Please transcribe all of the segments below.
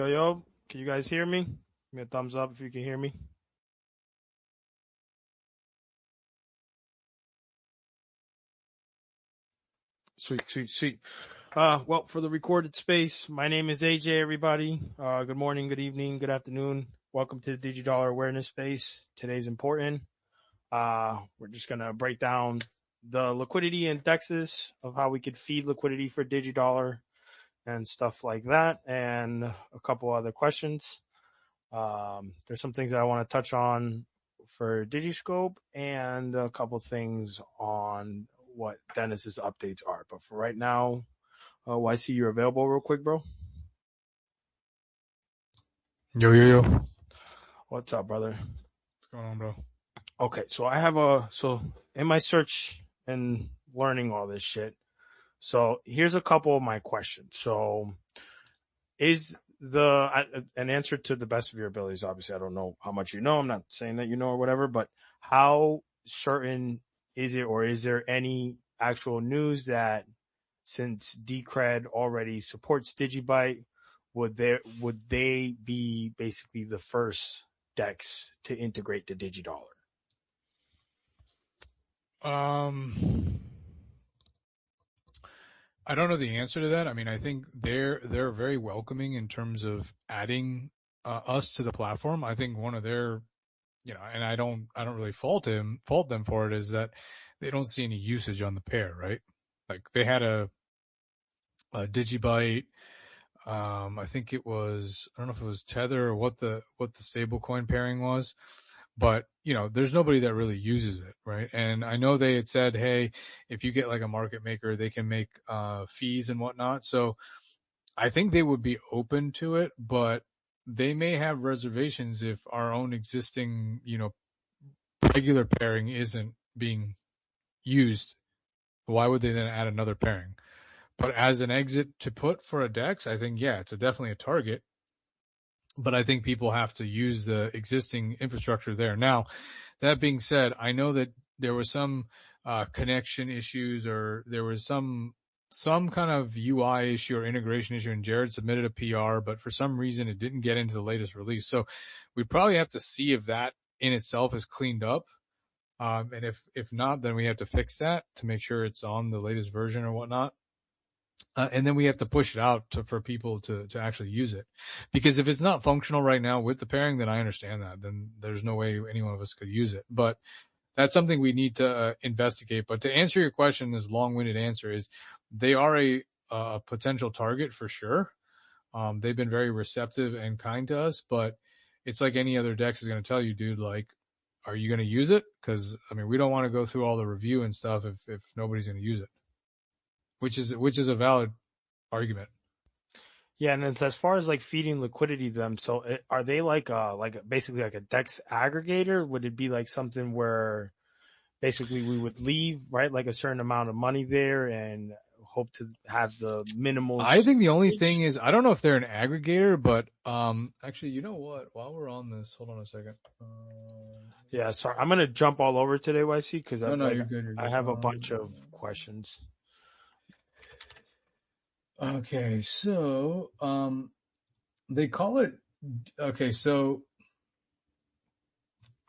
Yo. Can you guys hear me? Give me a thumbs up if you can hear me. Sweet. Well, for the recorded space, my name is AJ, everybody. Good morning, good evening, good afternoon. Welcome to the Digidollar awareness space. Today's important. We're just going to break down the liquidity indexes of how we could feed liquidity for Digidollar and stuff like that, and a couple other questions. There's some things that I want to touch on for Digiscope and a couple things on what Dennis's updates are. But for right now, YC, you're available real quick, bro? Yo. What's up, brother? What's going on, bro? Okay, so I have so in my search and learning all this shit, so here's a couple of my questions. So is an answer to the best of your abilities. Obviously, I don't know how much you know. I'm not saying that you know or whatever, but how certain is it, or is there any actual news that since Decred already supports Digibyte, would they be basically the first DEX to integrate the Digidollar? I don't know the answer to that. I mean, I think they're very welcoming in terms of adding us to the platform. I think one of their, and I don't really fault them for it, is that they don't see any usage on the pair, right? Like they had a Digibyte. I think it was, I don't know if it was Tether or what the stablecoin pairing was, but there's nobody that really uses it, right? And I know they had said, hey, if you get like a market maker, they can make fees and whatnot. So I think they would be open to it, but they may have reservations if our own existing, regular pairing isn't being used. Why would they then add another pairing? But as an exit to put for a DEX, I think, yeah, it's definitely a target. But I think people have to use the existing infrastructure there. Now, that being said, I know that there was some connection issues, or there was some kind of UI issue or integration issue, and Jared submitted a PR, but for some reason it didn't get into the latest release. So we probably have to see if that in itself is cleaned up. And if not, then we have to fix that to make sure it's on the latest version or whatnot. And then we have to push it out for people to actually use it. Because if it's not functional right now with the pairing, then I understand that. Then there's no way any one of us could use it. But that's something we need to investigate. But to answer your question, this long-winded answer is they are a potential target for sure. They've been very receptive and kind to us, but it's like any other DEX is going to tell you, dude, like, are you going to use it? Because, I mean, we don't want to go through all the review and stuff if nobody's going to use it. Which is a valid argument. Yeah, and it's as far as like feeding liquidity to them. So are they like basically like a DEX aggregator? Would it be like something where basically we would leave, right, like a certain amount of money there and hope to have the minimal? I think the only thing is, I don't know if they're an aggregator, but actually, you know what? While we're on this, hold on a second. Yeah, sorry, I'm gonna jump all over today, YC, because you're good. I have a bunch of questions. Okay, so they call it. Okay, so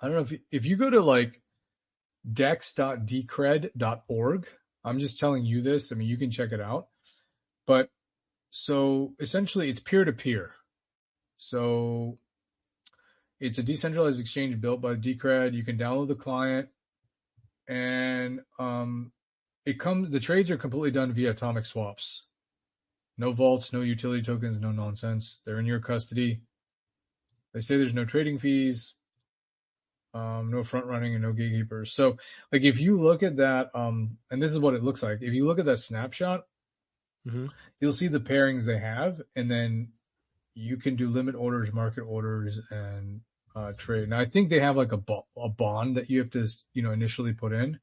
I don't know if you go to like dex.decred.org. I'm just telling you this. I mean, you can check it out. But so essentially, it's peer-to-peer. So it's a decentralized exchange built by Decred. You can download the client, and the trades are completely done via atomic swaps. No vaults, no utility tokens, no nonsense. They're in your custody. They say there's no trading fees, no front running, and no gatekeepers. So, like, if you look at that, and this is what it looks like. If you look at that snapshot, you'll see the pairings they have, and then you can do limit orders, market orders, and trade. Now, I think they have like a bond that you have to, initially put in.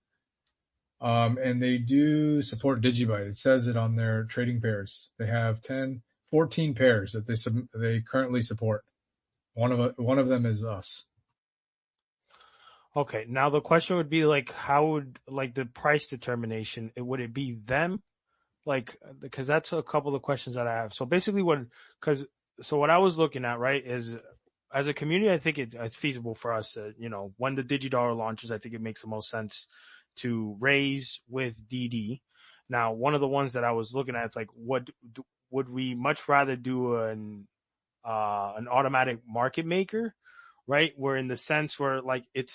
And they do support Digibyte. It says it on their trading pairs. They have 14 pairs that they currently support. One of them is us. Okay, now the question would be like, how would like the price determination? Would it be them? Like, because that's a couple of questions that I have. So basically, because so what I was looking at, right, is as a community, I think it's feasible for us to, when the Digidollar launches, I think it makes the most sense to raise with DD. Now, one of the ones that I was looking at, it's like, would we much rather do an automatic market maker, right? Where in the sense where like it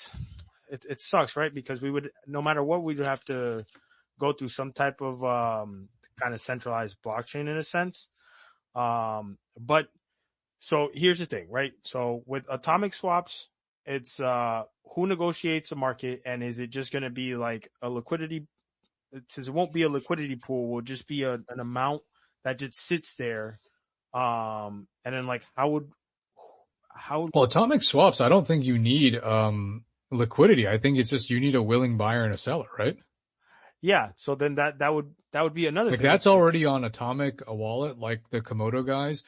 sucks, right? Because we would, no matter what, we would have to go through some type of kind of centralized blockchain in a sense. But so here's the thing, right? So with atomic swaps, it's who negotiates the market, and is it just going to be like a liquidity? Since it won't be a liquidity pool, will just be an amount that just sits there. And then like how Well, atomic swaps, I don't think you need liquidity. I think it's just you need a willing buyer and a seller, right? yeah. So then that would be another Like thing. that's It's like, already on Atomic, a wallet, like the Komodo guys.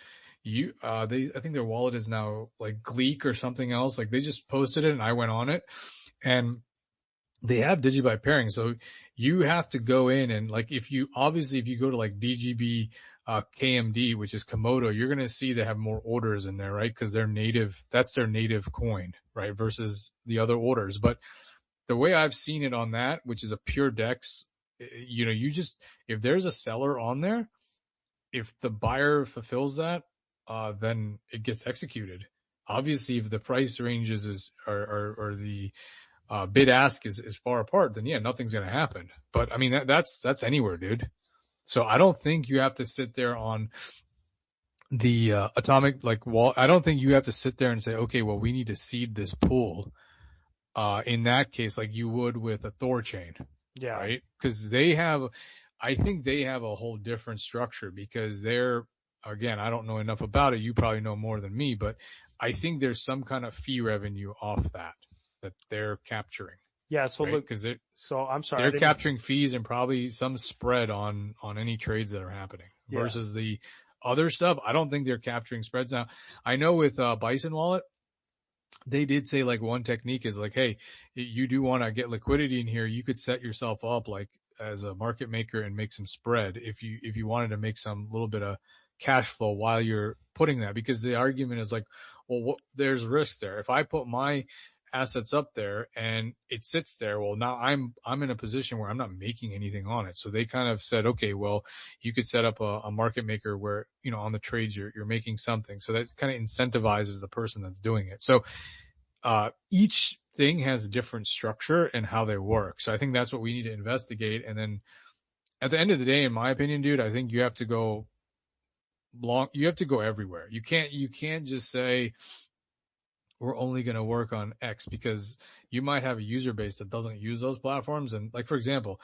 I think their wallet is now like Gleek or something else. Like they just posted it and I went on it, and they have Digibyte pairing. So you have to go in and like if you go to like DGB KMD, which is Komodo, you're gonna see they have more orders in there, right? Because that's their native coin, right? Versus the other orders. But the way I've seen it on that, which is a pure DEX, you just if there's a seller on there, if the buyer fulfills that, then it gets executed. Obviously, if the price ranges or the bid ask is far apart, then yeah, nothing's gonna happen. But I mean that's anywhere, dude. So I don't think you have to sit there on the atomic like wall. I don't think you have to sit there and say, okay, well we need to seed this pool. In that case, like you would with a Thor chain, yeah, right? Because I think they have a whole different structure because again, I don't know enough about it. You probably know more than me, but I think there's some kind of fee revenue off that they're capturing, yeah. So right? look, Because so I'm sorry, I they're didn't. capturing fees and probably some spread on any trades that are happening Yeah. versus the other stuff. I don't think they're capturing spreads now. I know with Bison Wallet, they did say like one technique is like, hey, you do want to get liquidity in here. You could set yourself up like as a market maker and make some spread if you wanted to make some little bit of cash flow while you're putting that, because the argument is like, well, there's risk there. If I put my assets up there and it sits there, well, now I'm in a position where I'm not making anything on it. So they kind of said, okay, well, you could set up a market maker where, on the trades you're making something. So that kind of incentivizes the person that's doing it. So each thing has a different structure and how they work. So I think that's what we need to investigate. And then at the end of the day, in my opinion, dude, I think you have to go you have to go everywhere. You can't just say we're only going to work on X, because you might have a user base that doesn't use those platforms. And like, for example,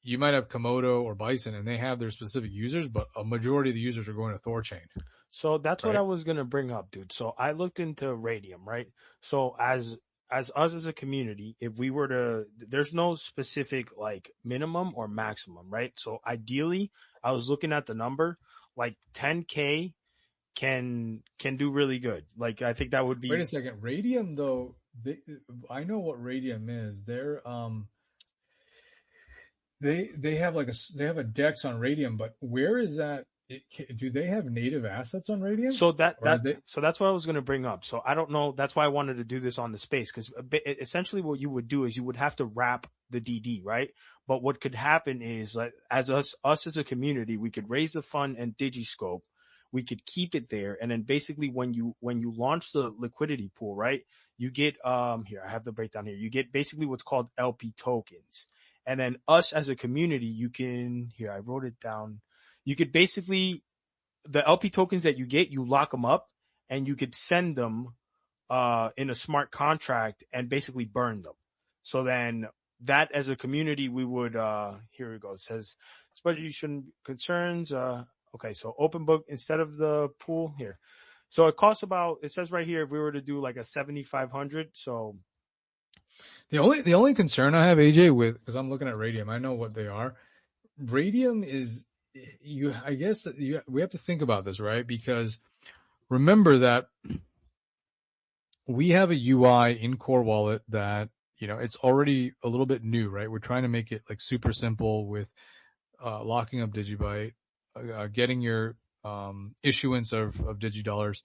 you might have Komodo or Bison and they have their specific users, but a majority of the users are going to Thorchain, So that's what I right? was gonna bring up, dude. So I looked into Radium, right? So as us as a community, if we were to, there's no specific like minimum or maximum, right? So ideally, I was looking at the number, like 10K can do really good. Like I think that would Wait a be. second. Radium though, I know what Radium is. They have they have a DEX on Radium, but where is that? Do they have native assets on Radium, So that or are that they? so that's what I was going to bring up. So I don't know. That's why I wanted to do this on the space, because essentially what you would do is you would have to wrap the DD, right? But what could happen is, like, as us as a community, we could raise the fund and Digiscope. We could keep it there, and then basically when you launch the liquidity pool, right? You get here, I have the breakdown here. You get basically what's called LP tokens, and then us as a community, you can, here, I wrote it down. You could basically, the LP tokens that you get, you lock them up, and you could send them in a smart contract and basically burn them. So then that as a community, we would, here we go. It says, shouldn't concerns. Okay, so open book instead of the pool here. So it costs about, it says right here, if we were to do like a 7,500. So The only concern I have, AJ, with, because I'm looking at Radium, I know what they are. Radium is, I guess we have to think about this, right? Because remember that we have a UI in Core Wallet that, it's already a little bit new, right? We're trying to make it like super simple with locking up Digibyte, getting your issuance of Digidollars.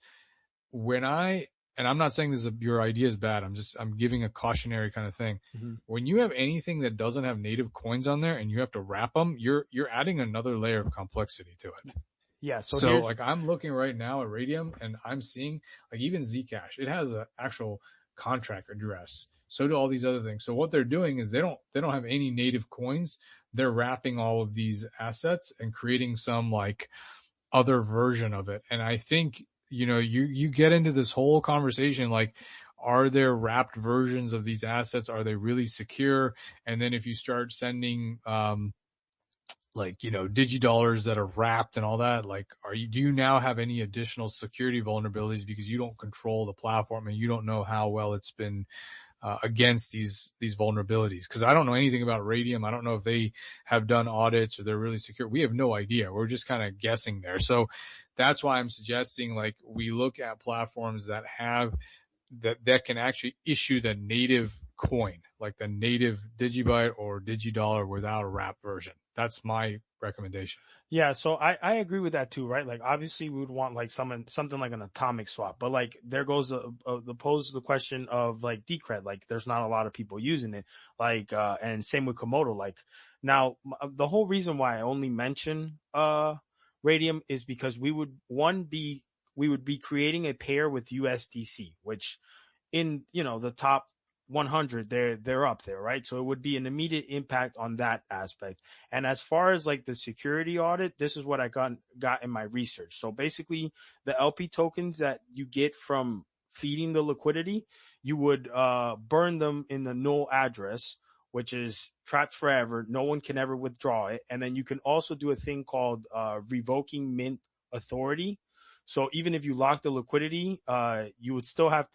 And I'm not saying your idea is bad. I'm giving a cautionary kind of thing. Mm-hmm. When you have anything that doesn't have native coins on there and you have to wrap them, you're adding another layer of complexity to it. Yeah. So like I'm looking right now at Radium and I'm seeing like even Zcash, it has an actual contract address. So do all these other things. So what they're doing is they don't have any native coins. They're wrapping all of these assets and creating some like other version of it. And I think, you get into this whole conversation like, are there wrapped versions of these assets? Are they really secure? And then if you start sending like, digidollars that are wrapped and all that, like, do you now have any additional security vulnerabilities because you don't control the platform and you don't know how well it's been against these vulnerabilities? Because I don't know anything about Radium. I don't know if they have done audits or they're really secure. We have no idea. We're just kind of guessing there. So that's why I'm suggesting like we look at platforms that have that can actually issue the native coin, like the native Digibyte or Digidollar without a wrap version. That's my recommendation. Yeah, so I agree with that too, right? Like obviously we would want like something like an atomic swap, but like there goes the question of like Decred, like there's not a lot of people using it, like and same with Komodo. Like now the whole reason why I only mention Radium is because we would be creating a pair with USDC, which in the top 100 they're up there, right? So it would be an immediate impact on that aspect. And as far as like the security audit, this is what I got in my research. So basically the LP tokens that you get from feeding the liquidity, you would burn them in the null address, which is trapped forever. No one can ever withdraw it. And then you can also do a thing called revoking mint authority. So even if you lock the liquidity, you would still have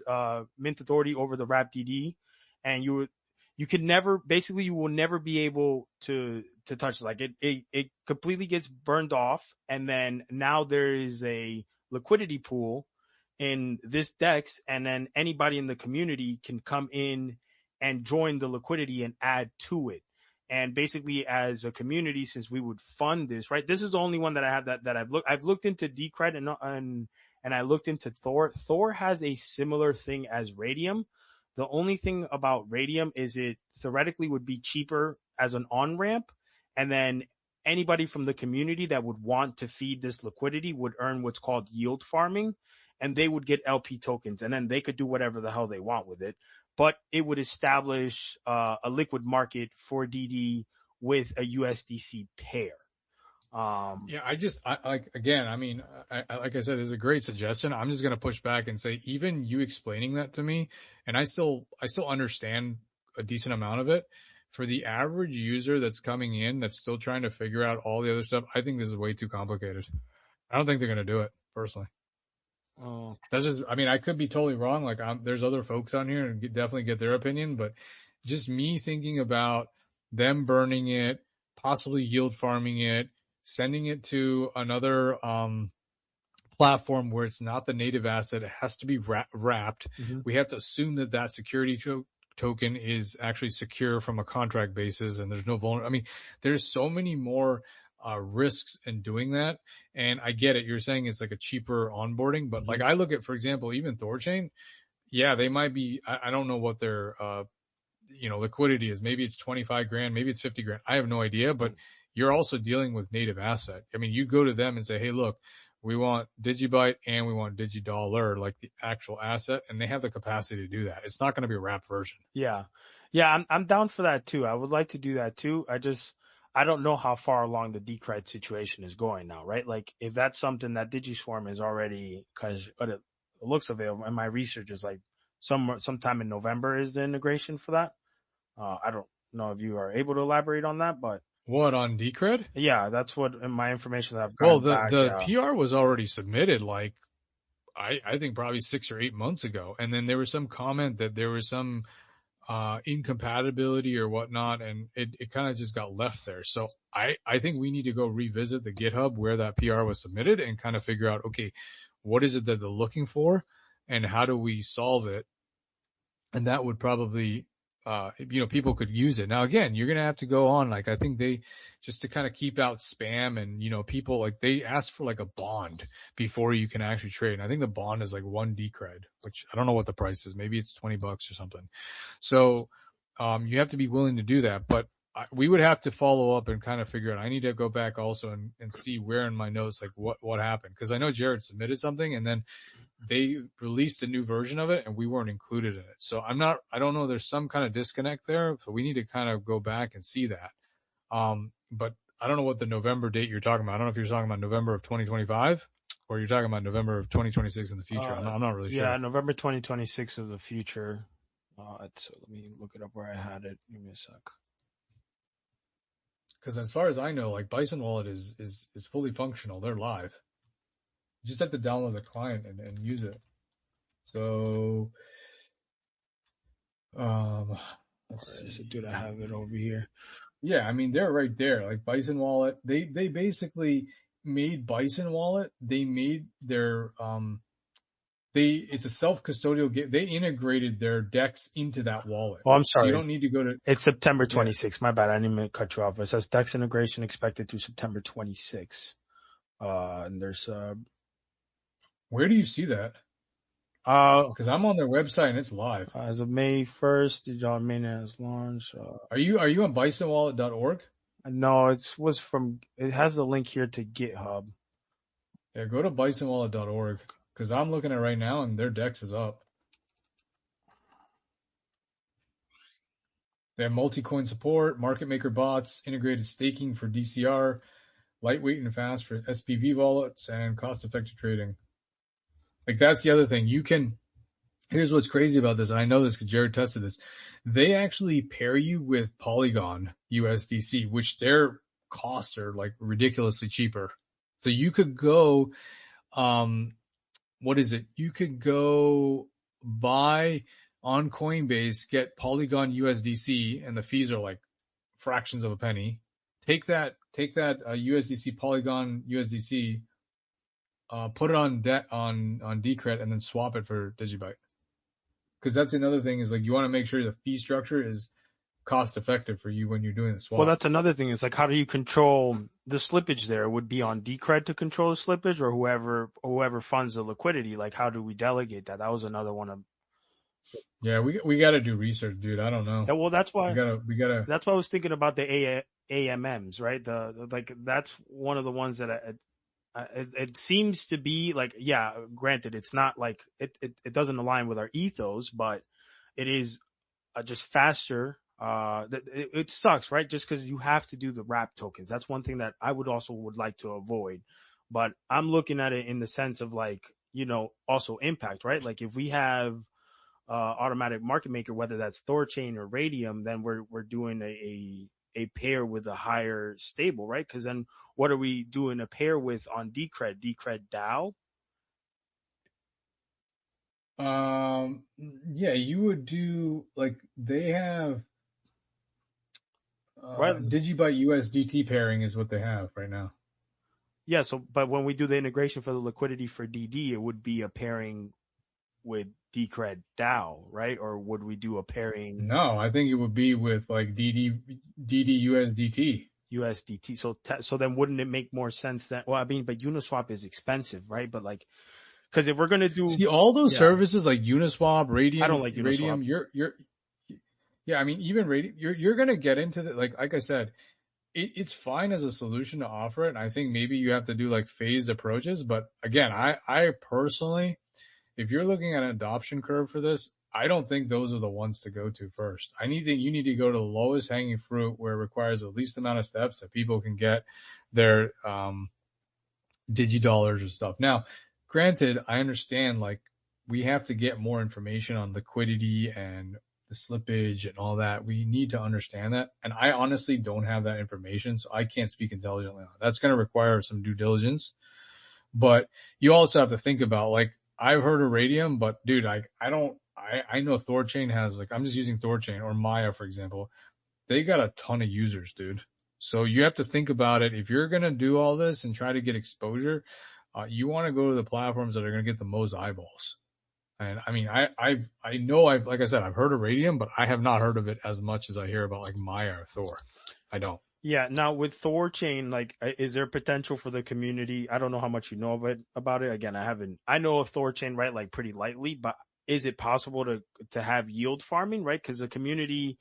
mint authority over the wrap DD, and you will never be able to touch it. Like it completely gets burned off, and then now there is a liquidity pool in this DEX, and then anybody in the community can come in and join the liquidity and add to it. And basically, as a community, since we would fund this, right? This is the only one that I have that I've looked into Decred and I looked into Thor. Thor has a similar thing as Radium. The only thing about Radium is it theoretically would be cheaper as an on ramp, and then anybody from the community that would want to feed this liquidity would earn what's called yield farming, and they would get LP tokens, and then they could do whatever the hell they want with it. But it would establish a liquid market for DD with a USDC pair. Yeah, I like, again, I mean, like I said, it's a great suggestion. I'm just going to push back and say, even you explaining that to me, and I still understand a decent amount of it. For the average user that's coming in, that's still trying to figure out all the other stuff, I think this is way too complicated. I don't think they're going to do it personally. Oh. That's just, I mean, I could be totally wrong. Like there's other folks on here and definitely get their opinion, but just me thinking about them burning it, possibly yield farming it, sending it to another platform where it's not the native asset. It has to be wrapped. Mm-hmm. We have to assume that security token is actually secure from a contract basis, and there's no vulnerability. I mean, there's so many more risks in doing that. And I get it. You're saying it's like a cheaper onboarding, but like I look at, for example, even Thorchain, yeah, they might be, I don't know what their, liquidity is. Maybe it's 25 grand, maybe it's 50 grand. I have no idea, but you're also dealing with native asset. I mean, you go to them and say, hey, look, we want Digibyte and we want Digidollar, like the actual asset, and they have the capacity to do that. It's not going to be a wrapped version. Yeah. Yeah, I'm down for that too. I would like to do that too. I don't know how far along the Decred situation is going now, right? Like if that's something that DigiSwarm is already, because it looks available, and my research is like sometime in November is the integration for that. I don't know if you are able to elaborate on that, but what, on Decred? Yeah, that's what in my information that I've got. Well, the PR was already submitted, like I think probably 6 or 8 months ago, and then there was some comment that there was some incompatibility or whatnot, and it kind of just got left there. So I think we need to go revisit the GitHub where that PR was submitted and kind of figure out, okay, what is it that they're looking for and how do we solve it? And that would probably people could use it. Now, again, you're going to have to go on, like, I think they, just to kind of keep out spam and, people, like, they ask for like a bond before you can actually trade. And I think the bond is like 1 Decred, which I don't know what the price is. Maybe it's $20 or something. So, you have to be willing to do that, but we would have to follow up and kind of figure out. I need to go back also and see where in my notes, like what happened. Cause I know Jared submitted something and then they released a new version of it and we weren't included in it. So I don't know. There's some kind of disconnect there. So we need to kind of go back and see that. But I don't know what the November date you're talking about. I don't know if you're talking about November of 2025 or you're talking about November of 2026 in the future. I'm not really sure. Yeah, November 2026 of the future. So let me look it up where I had it. Give me a sec. Because as far as I know, like Bison Wallet is fully functional. They're live. You just have to download the client and use it. So, Dude, I have it over here. Yeah, I mean they're right there. Like Bison Wallet, they basically made Bison Wallet. They made their it's a self-custodial game. They integrated their DEX into that wallet. Oh, I'm sorry. So you don't need to go to. It's September 26th. My bad. I didn't mean to cut you off. It says DEX integration expected through September 26th. And there's Where do you see that? Because I'm on their website and it's live. As of May 1st, Digital mainnet has launched. Are you on bisonwallet.org? No, it has a link here to GitHub. Yeah, go to bisonwallet.org because I'm looking at it right now and their DEX is up. They have multi-coin support, market maker bots, integrated staking for DCR, lightweight and fast for SPV wallets, and cost-effective trading. Like that's the other thing. Here's what's crazy about this, and I know this because Jared tested this. They actually pair you with Polygon USDC, which their costs are like ridiculously cheaper. So you could go, You could go buy on Coinbase, get Polygon USDC, and the fees are like fractions of a penny. Take that USDC Polygon USDC. Put it on Decred and then swap it for Digibyte. Because that's another thing is like you want to make sure the fee structure is cost effective for you when you're doing the swap. Well, that's another thing. Is like how do you control the slippage there? It would be on Decred to control the slippage or whoever funds the liquidity. Like how do we delegate that? That was another one of. Yeah, we got to do research, dude. I don't know. Yeah, well, that's why we gotta. That's why I was thinking about the AMMs, right? That's one of the ones that it seems to be like, yeah, granted, it's not like it doesn't align with our ethos, but it is just faster. It sucks, right? Just because you have to do the wrap tokens. That's one thing that I would like to avoid. But I'm looking at it in the sense of like, also impact, right? Like if we have automatic market maker, whether that's Thorchain or Radium, then we're doing a pair with a higher stable, right? Because then what are we doing a pair with on Decred DAO? Yeah, you would do like they have right. Digibyte USDT pairing is what they have right now. Yeah, but when we do the integration for the liquidity for DD, it would be a pairing with Decred DAO, right? Or would we do a pairing? No, I think it would be with like DD USDT. So then wouldn't it make more sense that, well, I mean, but Uniswap is expensive, right? But like, because if we're going to do. See, all those services like Uniswap, Radium. I don't like Uniswap. Radium, yeah, I mean, even Radium, you're going to get into the, like I said, it's fine as a solution to offer it. And I think maybe you have to do like phased approaches. But again, I personally, if you're looking at an adoption curve for this, I don't think those are the ones to go to first. You need to go to the lowest hanging fruit where it requires the least amount of steps that people can get their Digidollars or stuff. Now, granted, I understand like we have to get more information on liquidity and the slippage and all that. We need to understand that. And I honestly don't have that information, so I can't speak intelligently on it. That's going to require some due diligence. But you also have to think about like, I've heard of Radium, but dude, I know Thorchain has like, I'm just using Thorchain or Maya, for example. They got a ton of users, dude. So you have to think about it. If you're going to do all this and try to get exposure, you want to go to the platforms that are going to get the most eyeballs. And I mean, I know like I said, I've heard of Radium, but I have not heard of it as much as I hear about like Maya or Thor. I don't. Yeah. Now with Thor chain, like, is there potential for the community? I don't know how much you know about it. Again, I haven't. I know of Thor chain, right? Like pretty lightly, but is it possible to have yield farming, right? Because the community,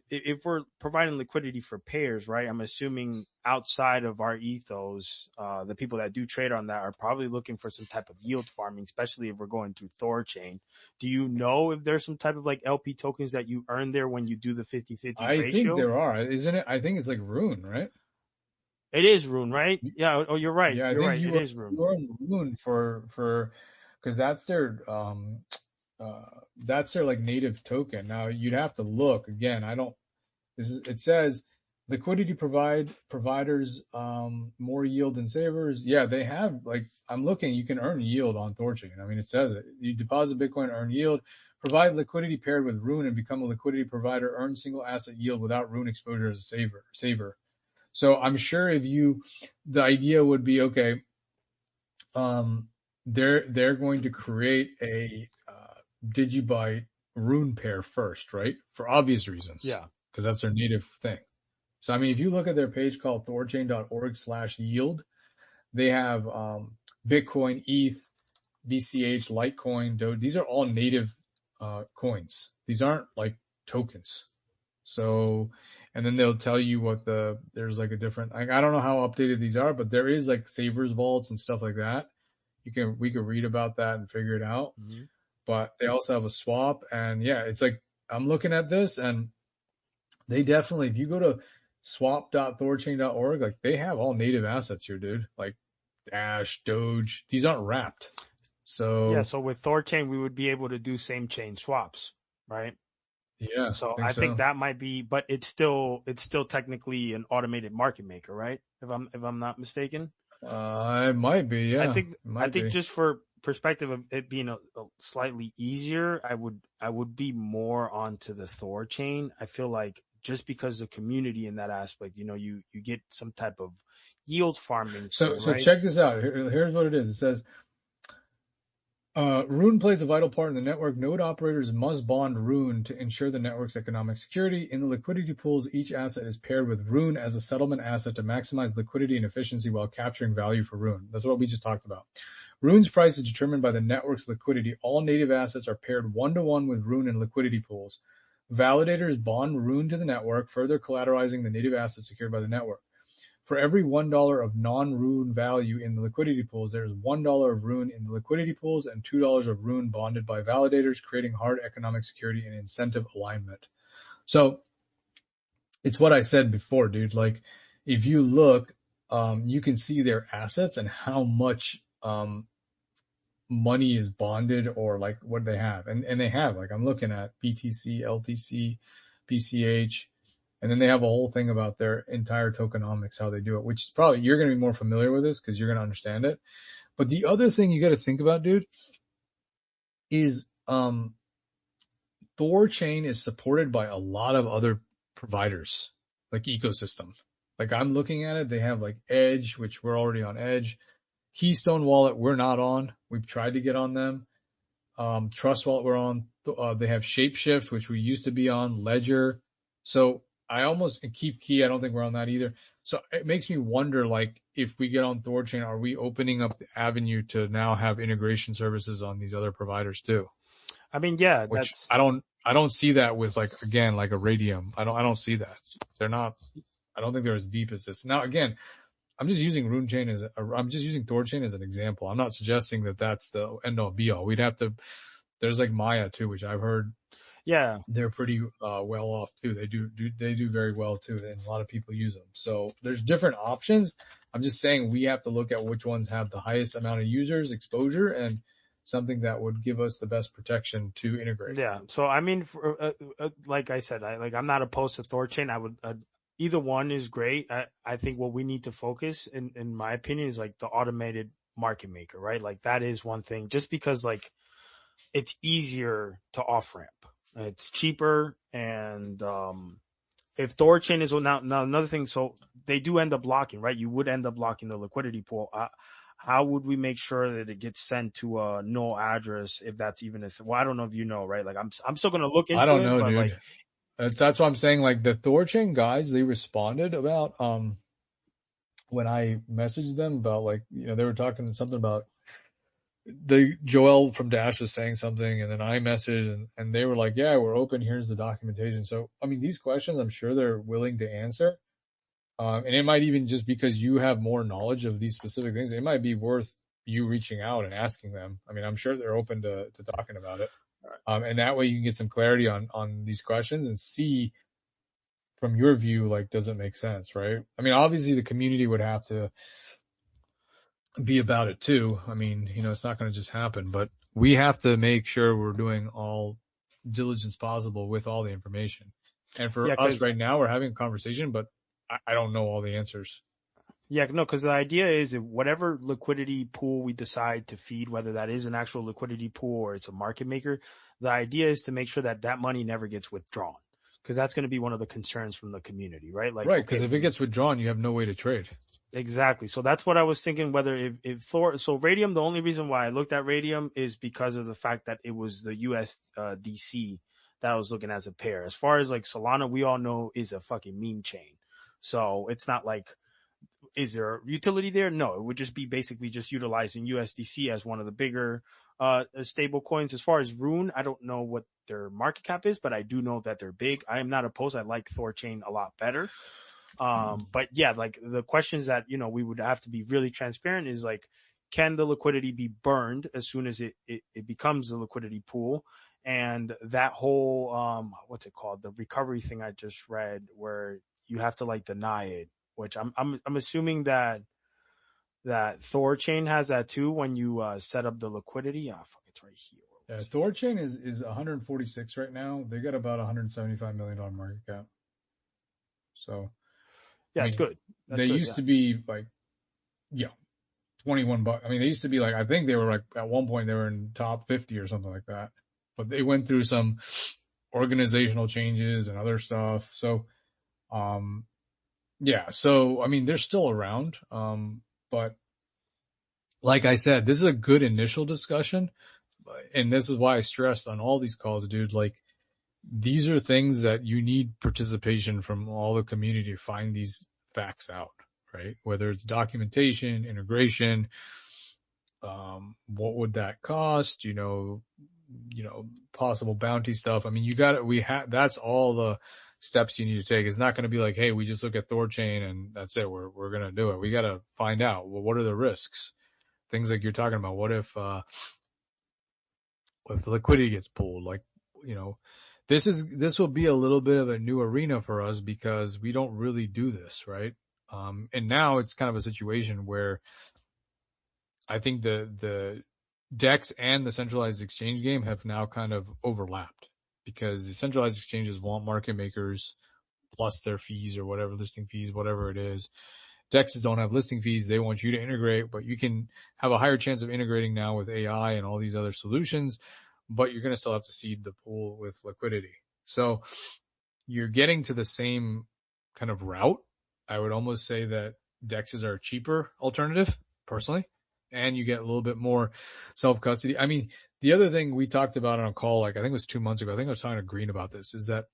if we're providing liquidity for pairs, right? I'm assuming outside of our ethos, the people that do trade on that are probably looking for some type of yield farming, especially if we're going through Thor chain. Do you know if there's some type of like LP tokens that you earn there when you do the 50-50 I think ratio? there are, isn't it? I think it's like Rune, right? It is Rune, right? Yeah. Oh, you're right. Yeah, I You're think right. It is Rune. you earn Rune for because that's their like native token. Now you'd have to look again. I don't. It says liquidity providers more yield than savers. Yeah, they have like I'm looking. You can earn yield on Thorchain. I mean, it says it. You deposit Bitcoin, earn yield. Provide liquidity paired with Rune and become a liquidity provider. Earn single asset yield without Rune exposure as a saver. So I'm sure the idea would be okay. They're going to create a Digibyte Rune pair first, right? For obvious reasons, Yeah. because that's their native thing. So I mean, if you look at their page called thorchain.org/yield, they have Bitcoin, ETH, BCH, Litecoin, Doge. These are all native coins. These aren't like tokens. So, and then they'll tell you there's like a different, like, I don't know how updated these are, but there is like savers vaults and stuff like that. We could read about that and figure it out. Mm-hmm. But they also have a swap. And yeah, it's like, I'm looking at this and they definitely, if you go to swap.thorchain.org, like they have all native assets here, dude. Like Dash, Doge, these aren't wrapped. Yeah. So So with Thor chain, we would be able to do same chain swaps, right? yeah, I So think I think so. that might be, but it's still technically an automated market maker, right? If I'm not mistaken. It might be, I yeah, it think I might think be. just for perspective of it being a slightly easier, I would be more onto the Thor chain. I feel like just because the community in that aspect, you get some type of yield farming So, feel, so right? check this out. Here's what it is. It says, Rune plays a vital part in the network. Node operators must bond Rune to ensure the network's economic security. In the liquidity pools, each asset is paired with Rune as a settlement asset to maximize liquidity and efficiency while capturing value for Rune. That's what we just talked about. Rune's price is determined by the network's liquidity. All native assets are paired one-to-one with Rune in liquidity pools. Validators bond Rune to the network, further collateralizing the native assets secured by the network. For every $1 of non-Rune value in the liquidity pools, there is $1 of Rune in the liquidity pools and $2 of Rune bonded by validators, creating hard economic security and incentive alignment. So it's what I said before, dude. Like if you look, you can see their assets and how much money is bonded or like what they have. And they have, like I'm looking at BTC, LTC, BCH, and then they have a whole thing about their entire tokenomics, how they do it, which is probably, you're going to be more familiar with this because you're going to understand it. But the other thing you got to think about, dude, is, Thor chain is supported by a lot of other providers, like ecosystem. Like I'm looking at it, they have like Edge, which we're already on Edge. Keystone Wallet, we're not on. We've tried to get on them. Trust Wallet, we're on. They have Shapeshift, which we used to be on. Ledger. So I almost Keep Key. I don't think we're on that either. So it makes me wonder, like, if we get on Thorchain, are we opening up the avenue to now have integration services on these other providers too? I mean, yeah, Which that's I don't see that with like, again, like a Radium. I don't see that. They're not, I don't think they're as deep as this. Now, again, I'm just using I'm just using Thorchain as an example. I'm not suggesting that that's the end all be all. There's like Maya too, which I've heard yeah. they're pretty well off too. They do very well too, and a lot of people use them. So there's different options. I'm just saying we have to look at which ones have the highest amount of users exposure and something that would give us the best protection to integrate. Yeah. So I mean, like I said, I'm not opposed to Thorchain. I would either one is great. I think what we need to focus, in my opinion, is like the automated market maker, right? Like that is one thing. Just because like it's easier to off ramp, it's cheaper, and if Thorchain is now another thing, so they do end up blocking, right? You would end up blocking the liquidity pool. how would we make sure that it gets sent to a no address if that's even well, I don't know if you know, right? Like I'm still gonna look I into don't it, know, but like dude. That's what I'm saying. Like the Thorchain guys, they responded about when I messaged them about like they were talking something about the Joel from Dash was saying something, and then I messaged, and they were like, "Yeah, we're open. Here's the documentation." So I mean, these questions, I'm sure they're willing to answer. And it might even just because you have more knowledge of these specific things, it might be worth you reaching out and asking them. I mean, I'm sure they're open to talking about it. And that way you can get some clarity on these questions and see from your view, like, does it make sense, right? I mean, obviously the community would have to be about it too. I mean, it's not going to just happen, but we have to make sure we're doing all diligence possible with all the information. And for yeah, us because right now, we're having a conversation, but I don't know all the answers. yeah, no, because the idea is if whatever liquidity pool we decide to feed, whether that is an actual liquidity pool or it's a market maker, the idea is to make sure that that money never gets withdrawn, because that's going to be one of the concerns from the community, right? Like, Right, okay, because if it gets withdrawn, you have no way to trade. exactly. So that's what I was thinking. Whether if Thor, so Radium, the only reason why I looked at Radium is because of the fact that it was the USDC that I was looking as a pair. As far as like Solana, we all know is a fucking meme chain, so it's not like is there utility there? No, it would just be basically just utilizing USDC as one of the bigger stable coins. As far as Rune, I don't know what their market cap is, but I do know that they're big. I am not opposed. I like Thorchain a lot better. But yeah, like the questions that we would have to be really transparent is like, can the liquidity be burned as soon as it becomes a liquidity pool? And that whole what's it called, the recovery thing I just read, where you have to like deny it, which I'm assuming that Thorchain has that too when you set up the liquidity. Oh fuck, it's right here. Where was it? Thorchain is 146 right now. They got about $175 million market cap. So, I Yeah, it's mean, good. That's they good. used Yeah. to be like, yeah, $21. I mean, they used to be like, I think they were like at one point they were in top 50 or something like that. But they went through some organizational changes and other stuff. So, um, yeah. So, I mean, they're still around. But like I said, this is a good initial discussion. And this is why I stressed on all these calls, dude. Like, these are things that you need participation from all the community to find these facts out, right? Whether it's documentation, integration, what would that cost? Possible bounty stuff. I mean, that's all the steps you need to take. It's not going to be like, hey, we just look at Thorchain and that's it. We're going to do it. We got to find out, well, what are the risks? Things like you're talking about. What if the liquidity gets pulled? Like, you know, this will be a little bit of a new arena for us because we don't really do this, right? And now it's kind of a situation where I think the DEX and the centralized exchange game have now kind of overlapped because the centralized exchanges want market makers plus their fees or whatever, listing fees, whatever it is. DEXs don't have listing fees. They want you to integrate, but you can have a higher chance of integrating now with AI and all these other solutions, but you're going to still have to seed the pool with liquidity. So you're getting to the same kind of route. I would almost say that DEXs are a cheaper alternative, personally, and you get a little bit more self-custody. I mean, the other thing we talked about on a call, like I think it was 2 months ago, I think I was talking to Green about this, is that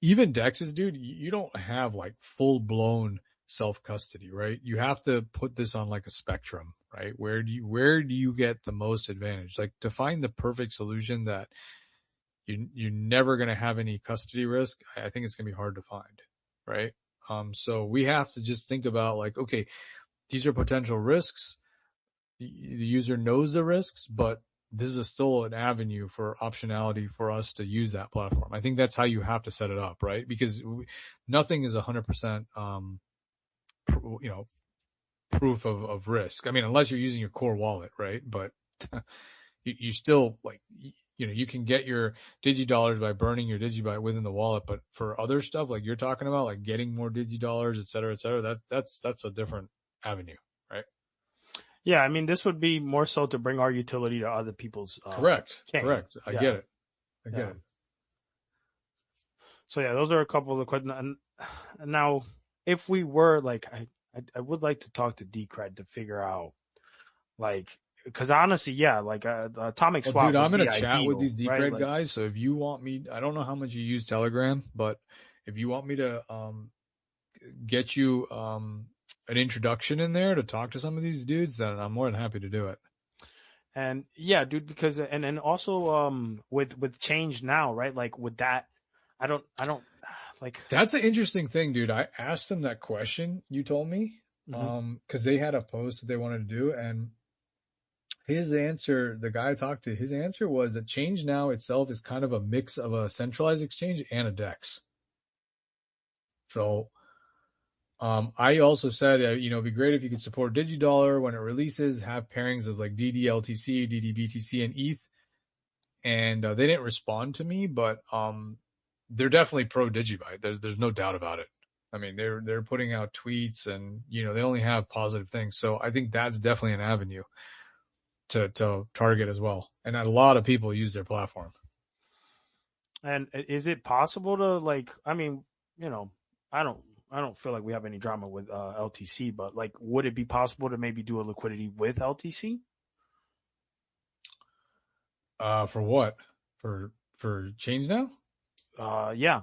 even DEXs, dude, you don't have like full-blown self-custody, right? You have to put this on like a spectrum, right? Where do you get the most advantage? Like, to find the perfect solution that you're never going to have any custody risk, I think it's going to be hard to find, right? So we have to just think about like, okay, these are potential risks. The user knows the risks, but this is still an avenue for optionality for us to use that platform. I think that's how you have to set it up, right? Because nothing is 100%, proof of risk. I mean, unless you're using your core wallet, right? But you still like, you can get your Digidollars by burning your Digibyte within the wallet. But for other stuff like you're talking about, like getting more Digidollars, et cetera, that's a different avenue, right? Yeah, I mean, this would be more so to bring our utility to other people's Correct. chain. I Yeah, get it. I get yeah. it. So yeah, those are a couple of the questions. And now, if we were like, I would like to talk to Decred to figure out, like, because honestly, yeah, like atomic Well, dude, swap I'm would gonna be chat with ideal, these right? Decred Like, guys. So if you want me, I don't know how much you use Telegram, but if you want me to get you an introduction in there to talk to some of these dudes, then I'm more than happy to do it. and yeah, dude, because and also with change now, right? Like with that, I don't like. That's an interesting thing, dude. I asked them that question you told me, Mhm. because they had a post that they wanted to do, and his answer, the guy I talked to, his answer was that Change Now itself is kind of a mix of a centralized exchange and a DEX. So I also said, it'd be great if you could support Digidollar when it releases, have pairings of like DDLTC, DDBTC, and ETH. And they didn't respond to me, but they're definitely pro Digibyte. There's no doubt about it. I mean, they're putting out tweets, and they only have positive things. So I think that's definitely an avenue to target as well. And a lot of people use their platform. And is it possible to like? I mean, you know, I don't. I don't feel like we have any drama with LTC, but like, would it be possible to maybe do a liquidity with LTC? For what? For Change Now? Yeah.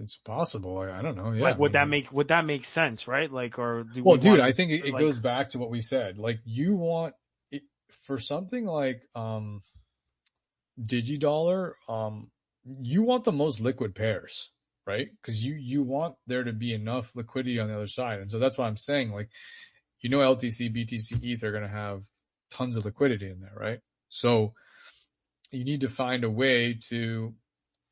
It's possible. I don't know. Yeah, Like, I mean, would that make sense, right? Like, or do well, we dude, want I to think it like? goes back to what we said. Like, you want it, for something like Digidollar, you want the most liquid pairs, right? Because you want there to be enough liquidity on the other side, and so that's why I'm saying, like, LTC, BTC, ETH are going to have tons of liquidity in there, right? So you need to find a way to,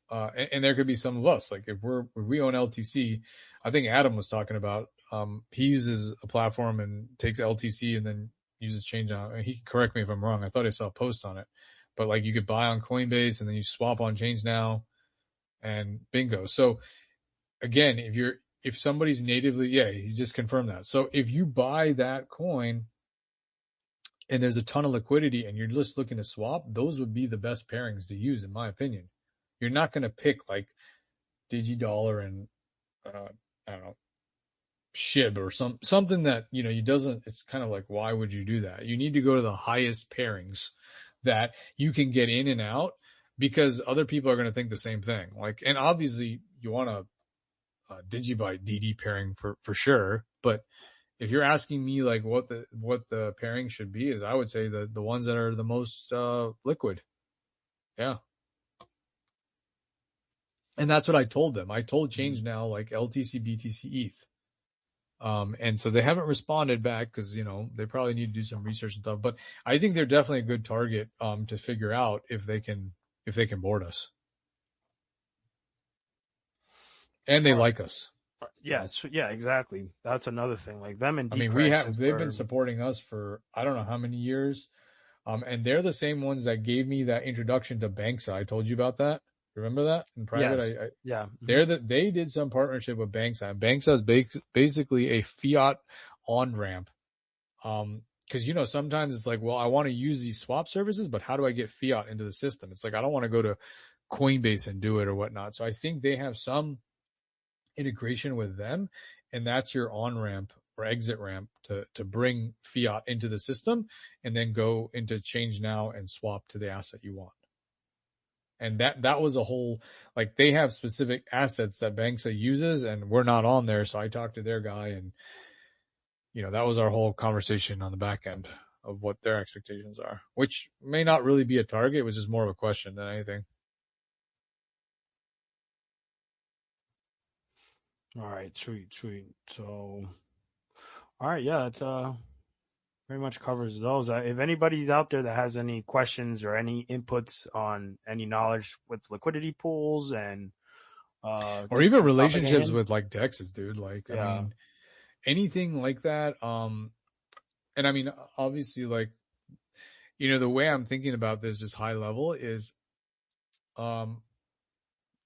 and there could be some of us, like if we own LTC, I think Adam was talking about, he uses a platform and takes LTC and then uses Change Now. He can correct me if I'm wrong. I thought I saw a post on it, but like you could buy on Coinbase and then you swap on Change Now, and bingo. So again, if somebody's natively, yeah, he's just confirmed that. So if you buy that coin and there's a ton of liquidity and you're just looking to swap, those would be the best pairings to use, in my opinion. You're not going to pick like Digidollar and I don't know, SHIB or something that you doesn't. It's kind of like, why would you do that? You need to go to the highest pairings that you can get in and out, because other people are going to think the same thing. Like, and obviously you want a Digibyte DD pairing for sure, but if you're asking me like what the pairing should be, is I would say the ones that are the most liquid. Yeah. And that's what I told them. I told Change Now like LTC, BTC, ETH. And so they haven't responded back because they probably need to do some research and stuff. But I think they're definitely a good target to figure out if they can board us. And they All right. like us. Yeah, yeah, exactly. That's another thing. Like them and I mean, Decred, since they've been we're supporting us for I don't know how many years. And they're the same ones that gave me that introduction to Banxa. I told you about that. Remember that in private? yes, yeah, They did some partnership with Banxa. Banxa is basically a fiat on ramp. Because sometimes it's like, well, I want to use these swap services, but how do I get fiat into the system? It's like I don't want to go to Coinbase and do it or whatnot. So I think they have some integration with them, and that's your on ramp or exit ramp to bring fiat into the system and then go into Change Now and swap to the asset you want. And that was a whole, like, they have specific assets that Banxa uses and we're not on there. So I talked to their guy, and that was our whole conversation on the back end of what their expectations are, which may not really be a target. It was just more of a question than anything. all right, sweet, sweet. So, all right, yeah, it's pretty much covers those. If anybody's out there that has any questions or any inputs on any knowledge with liquidity pools and Or just even the topic at relationships hand, with like Dexes, dude. Like, I yeah, mean, anything like that. And I mean, obviously, like, the way I'm thinking about this is high level is, um,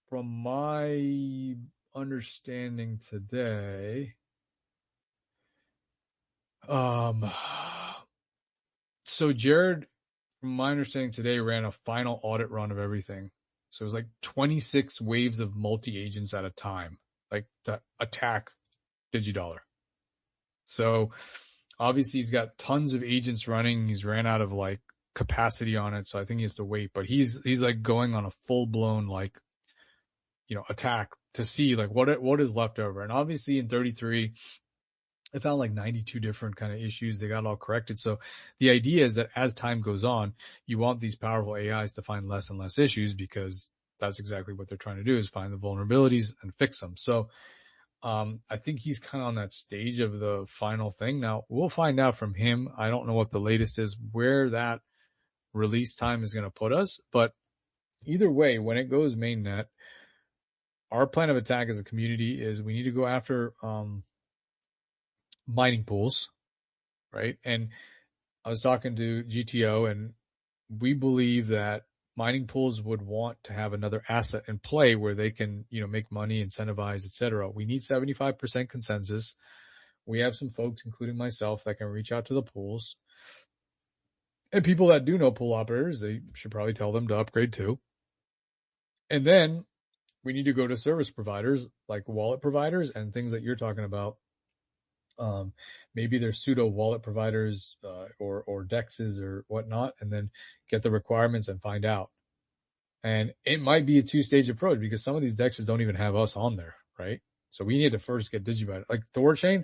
from my understanding today, um, so Jared, from my understanding today, ran a final audit run of everything. So it was like 26 waves of multi agents at a time, like to attack Digidollar. So obviously he's got tons of agents running. He's ran out of like capacity on it. So I think he has to wait, but he's like going on a full blown, like, attack to see like what is left over. And obviously in 33, I found like 92 different kind of issues. They got it all corrected. So the idea is that as time goes on, you want these powerful AIs to find less and less issues, because that's exactly what they're trying to do, is find the vulnerabilities and fix them. So I think he's kind of on that stage of the final thing. Now we'll find out from him. I don't know what the latest is, where that release time is going to put us, but either way, when it goes mainnet, our plan of attack as a community is we need to go after mining pools, right? And I was talking to GTO, and we believe that mining pools would want to have another asset in play where they can, make money, incentivize, etc. We need 75% consensus. We have some folks, including myself, that can reach out to the pools. And people that do know pool operators, they should probably tell them to upgrade too. And then we need to go to service providers like wallet providers and things that you're talking about. Maybe they're pseudo wallet providers or dexes or whatnot, and then get the requirements and find out. And it might be a two-stage approach, because some of these dexes don't even have us on there, right? So we need to first get Digibyte. Like Thorchain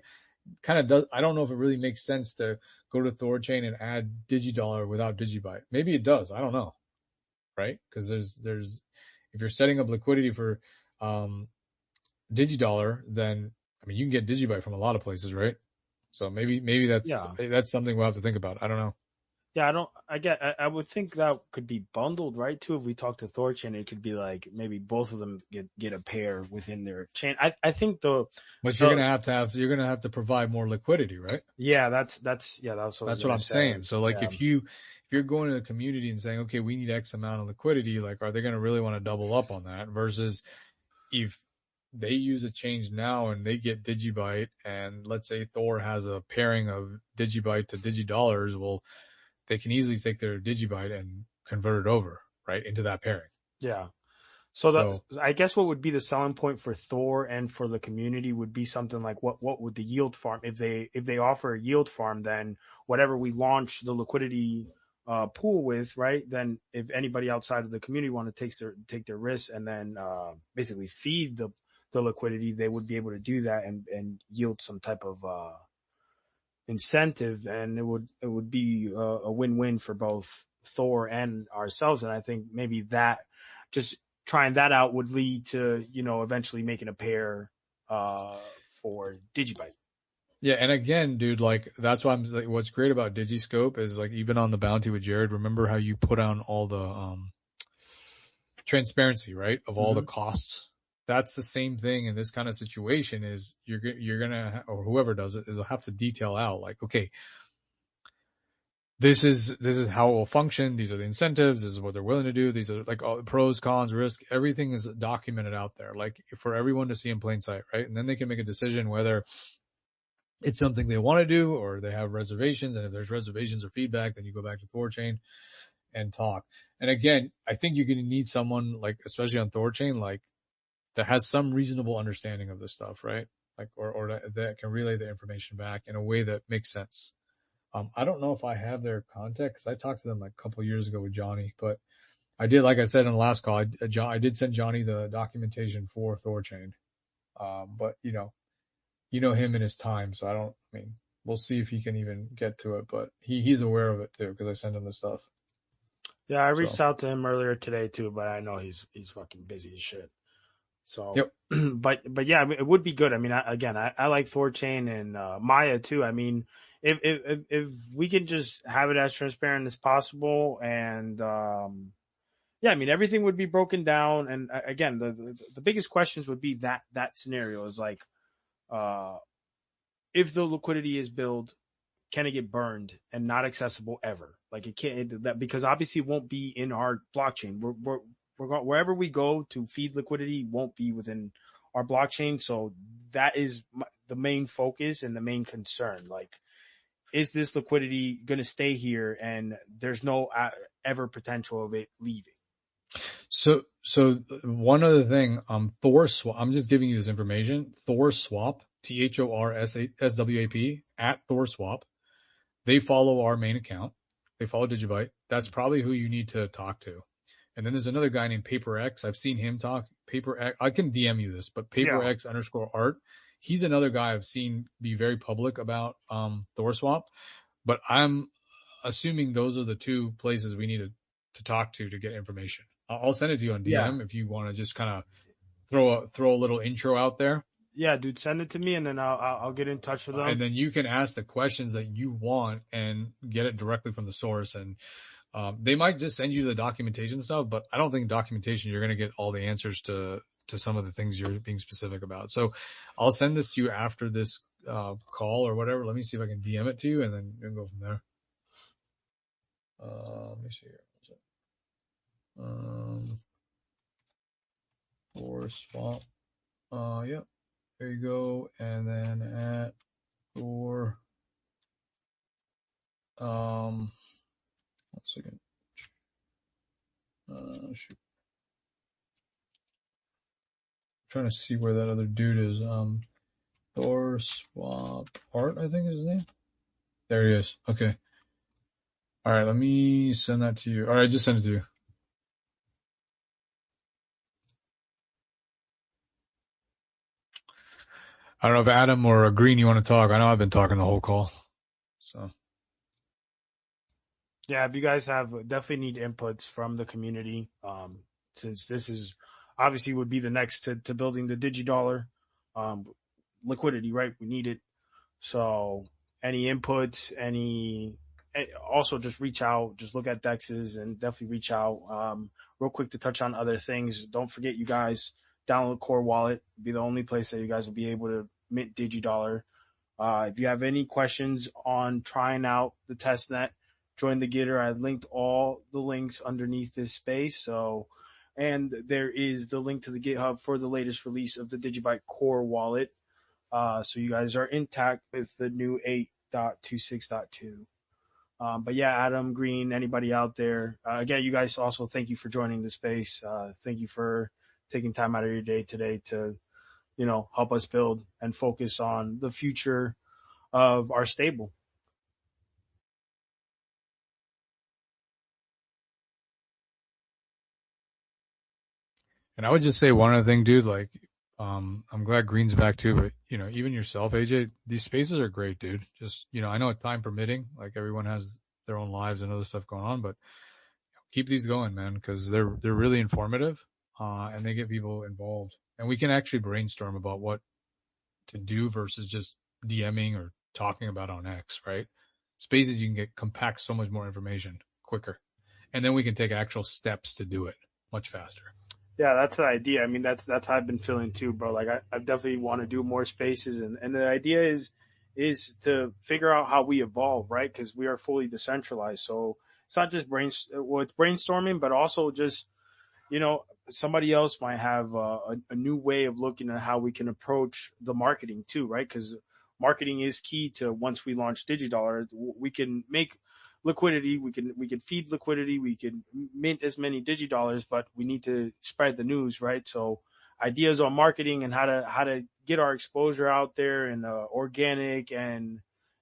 kind of does. I don't know if it really makes sense to go to Thorchain and add Digidollar without Digibyte. Maybe it does. I don't know, right? Because there's if you're setting up liquidity for Digidollar, then you can get Digibyte from a lot of places, right? So maybe that's something we'll have to think about. I don't know. Yeah, I would think that could be bundled, right? Too, if we talk to Thorchain, it could be like maybe both of them get a pair within their chain. I think but you're gonna have to provide more liquidity, right? Yeah, that's what I'm saying. So like if you're going to the community and saying, okay, we need X amount of liquidity, like are they gonna really want to double up on that? Versus if they use a change now and they get Digibyte, and let's say Thor has a pairing of Digibyte to Digidollars, well, they can easily take their Digibyte and convert it over, right, into that pairing. Yeah. So I guess what would be the selling point for Thor and for the community would be something like what would the yield farm, if they offer a yield farm, then whatever we launch the liquidity pool with, right? Then if anybody outside of the community want to take their risks and then basically feed the liquidity, they would be able to do that and yield some type of incentive, and it would be a win-win for both Thor and ourselves. And I think maybe that just trying that out would lead to eventually making a pair for Digibyte. Yeah, and again, dude, like that's why I'm like, what's great about Digiscope is like even on the bounty with Jared, remember how you put on all the transparency, right, of all the costs. That's the same thing in this kind of situation. Is you're gonna, or whoever does it, is they'll have to detail out like, okay, this is how it will function. These are the incentives. This is what they're willing to do. These are like all the pros, cons, risk. Everything is documented out there, like for everyone to see in plain sight, right? And then they can make a decision whether it's something they want to do or they have reservations. And if there's reservations or feedback, then you go back to Thorchain and talk. And again, I think you're going to need someone like, especially on Thorchain, like that has some reasonable understanding of this stuff, right? Like, or that can relay the information back in a way that makes sense. I don't know if I have their contact because I talked to them like a couple of years ago with Johnny, but I did, like I said in the last call, I did send Johnny the documentation for Thorchain. But you know him in his time, so we'll see if he can even get to it, but he's aware of it too because I sent him the stuff. Yeah, I reached out to him earlier today too, but I know he's fucking busy as shit. So, yep. but yeah, it would be good. I mean, I like Thorchain and Maya too. I mean, if we can just have it as transparent as possible, and yeah, I mean, everything would be broken down. And again, the biggest questions would be that scenario is like, if the liquidity is billed, can it get burned and not accessible ever? Like it can't, that because obviously it won't be in our blockchain. We're wherever we go to feed liquidity won't be within our blockchain. So that is the main focus and the main concern. Like, is this liquidity going to stay here and there's no ever potential of it leaving? So one other thing, Thor swap, I'm just giving you this information. Thor swap THORSWAP at ThorSwap. They follow our main account. They follow Digibyte. That's probably who you need to talk to. And then there's another guy named PaperX. I've seen him talk. PaperX. I can DM you this, but PaperX_art. He's another guy I've seen be very public about ThorSwap. But I'm assuming those are the two places we need to talk to get information. I'll send it to you on DM if you want to just kind of throw a little intro out there. Yeah, dude, send it to me and then I'll get in touch with them. And then you can ask the questions that you want and get it directly from the source. And they might just send you the documentation stuff, but I don't think documentation you're going to get all the answers to some of the things you're being specific about. So I'll send this to you after this call or whatever. Let me see if I can DM it to you, and then you can go from there. Let me see here. Or swap. Yep. There you go. And then at Thor. One second. Shoot. I'm trying to see where that other dude is. Thor Swap Art, I think is his name. There he is. Okay. All right, let me send that to you. All right, just send it to you. I don't know if Adam or Green you want to talk. I know I've been talking the whole call. So. Yeah, if you guys have definitely need inputs from the community, since this is obviously would be the next to building the Digidollar liquidity, right? We need it. So any inputs, also just reach out, just look at dexes and definitely reach out. Real quick to touch on other things. Don't forget, you guys, download Core Wallet. Be the only place that you guys will be able to mint Digidollar. If you have any questions on trying out the testnet, join the Gitter. I linked all the links underneath this space. So, and there is the link to the GitHub for the latest release of the Digibyte Core Wallet. So you guys are intact with the new 8.26.2. But yeah, Adam, Green, anybody out there, again, you guys also thank you for joining the space. Thank you for taking time out of your day today to, help us build and focus on the future of our stable. And I would just say one other thing, dude, like, I'm glad Green's back too, but even yourself, AJ, these spaces are great, dude. Just, I know time permitting, like everyone has their own lives and other stuff going on, but keep these going, man, because they're really informative, and they get people involved, and we can actually brainstorm about what to do versus just DMing or talking about on X, right? Spaces you can compact so much more information quicker, and then we can take actual steps to do it much faster. Yeah, that's the idea. I mean, that's how I've been feeling too, bro. Like I definitely want to do more spaces, and the idea is to figure out how we evolve, right? Because we are fully decentralized. So it's not just it's brainstorming, but also just somebody else might have a new way of looking at how we can approach the marketing too, right? Because marketing is key to once we launch Digidollar, we can make liquidity, we can feed liquidity, we can mint as many Digidollars, but we need to spread the news, right? So ideas on marketing and how to get our exposure out there and organic and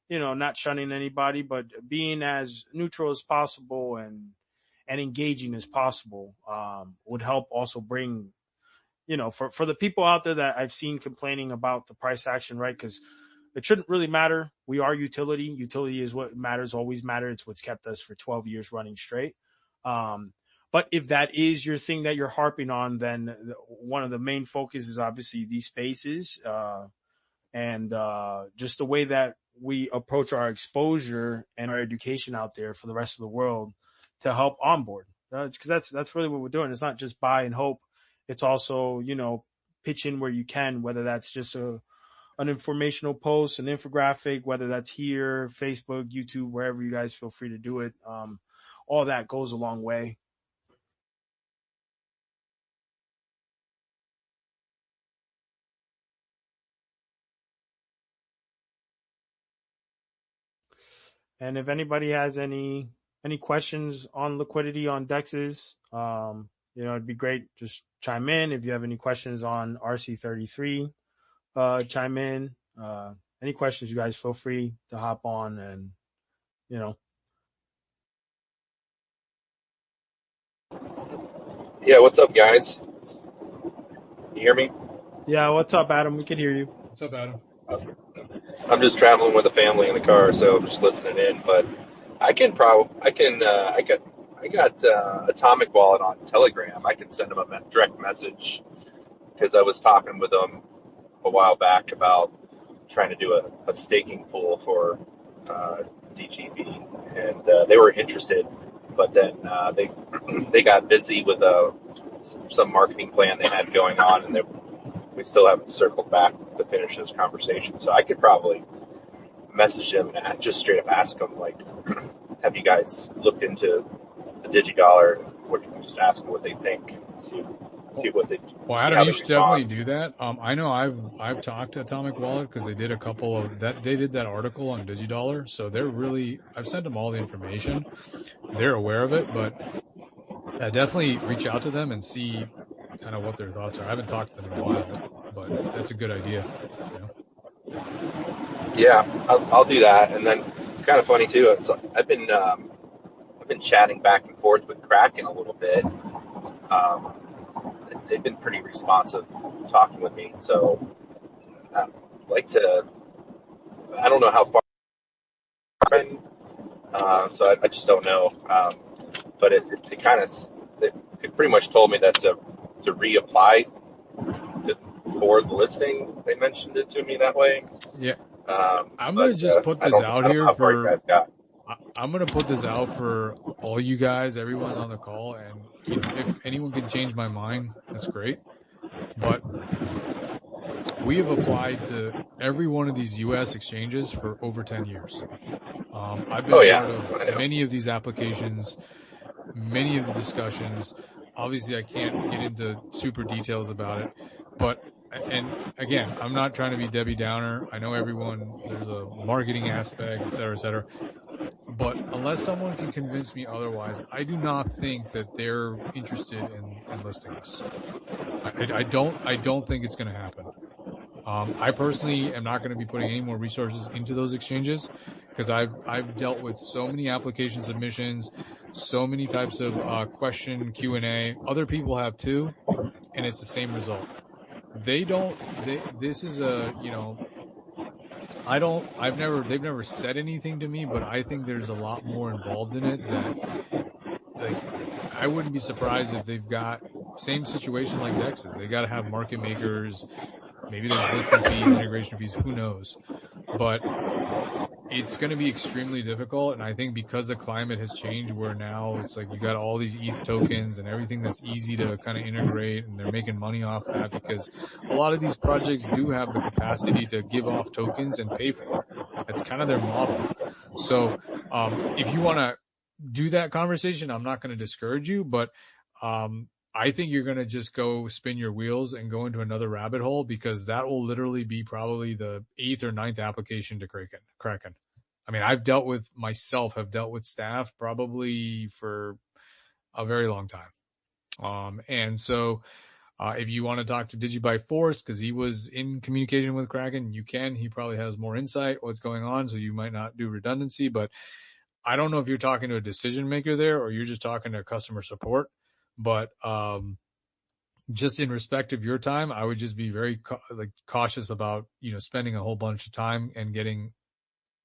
not shunning anybody, but being as neutral as possible and engaging as possible would help also bring for the people out there that I've seen complaining about the price action, right? Because it shouldn't really matter. We are utility. Utility is what matters, always matter. It's what's kept us for 12 years running straight. But if that is your thing that you're harping on, then one of the main focus is obviously these spaces and just the way that we approach our exposure and our education out there for the rest of the world to help onboard. Because that's really what we're doing. It's not just buy and hope. It's also, pitch in where you can, whether that's just an informational post, an infographic, whether that's here, Facebook, YouTube, wherever you guys feel free to do it. All that goes a long way. And if anybody has any questions on liquidity on dexes, it'd be great. Just chime in. If you have any questions on RC33, chime in. Any questions, you guys feel free to hop on and, you know. Yeah, what's up, guys? You hear me? Yeah, what's up, Adam? We can hear you. What's up, Adam? I'm just traveling with a family in the car, so I'm just listening in. But I got Atomic Wallet on Telegram. I can send them a direct message because I was talking with them a while back about trying to do a staking pool for DGB, and they were interested. But then they got busy with some marketing plan they had going on, and we still haven't circled back to finish this conversation. So I could probably message them and just straight up ask them, like, have you guys looked into the Digidollar? Just ask them what they think. See what they. Well, Adam, you should definitely do that. I know I've talked to Atomic Wallet because they did a couple of that. They did that article on Digidollar, so I've sent them all the information. They're aware of it, but definitely reach out to them and see kind of what their thoughts are. I haven't talked to them in a while, but that's a good idea. You know? Yeah, I'll do that. And then it's kind of funny too. I've been chatting back and forth with Kraken a little bit. They've been pretty responsive talking with me. So I'd like to. I don't know how far. So I just don't know. But it pretty much told me that to reapply for the listing. They mentioned it to me that way. Yeah. I'm going to just put this out here for. I'm going to put this out for all you guys, everyone on the call, and if anyone can change my mind, that's great. But we have applied to every one of these U.S. exchanges for over 10 years. I've been part of many of these applications, many of the discussions. Obviously, I can't get into super details about it, but and again, I'm not trying to be Debbie Downer. I know there's a marketing aspect, et cetera, but unless someone can convince me otherwise, I do not think that they're interested in listing us. I don't think it's going to happen. I personally am not going to be putting any more resources into those exchanges because I've dealt with so many application submissions, so many types of question Q&A. Other people have too, and it's the same result. They've never said anything to me, but I think there's a lot more involved in it that, like, I wouldn't be surprised if they've got same situation like Dex's. They got to have market makers. Maybe there's listing fees, integration fees, who knows? But it's going to be extremely difficult. And I think because the climate has changed where now it's like you got all these ETH tokens and everything that's easy to kind of integrate, and they're making money off that because a lot of these projects do have the capacity to give off tokens and pay for it. That's kind of their model. So if you want to do that conversation, I'm not going to discourage you, but I think you're going to just go spin your wheels and go into another rabbit hole because that will literally be probably the 8th or 9th application to Kraken. I mean, have dealt with staff probably for a very long time. And so if you want to talk to Digibyte Force, because he was in communication with Kraken, you can. He probably has more insight what's going on, so you might not do redundancy. But I don't know if you're talking to a decision maker there or you're just talking to customer support. But just in respect of your time, I would just be very cautious about spending a whole bunch of time and getting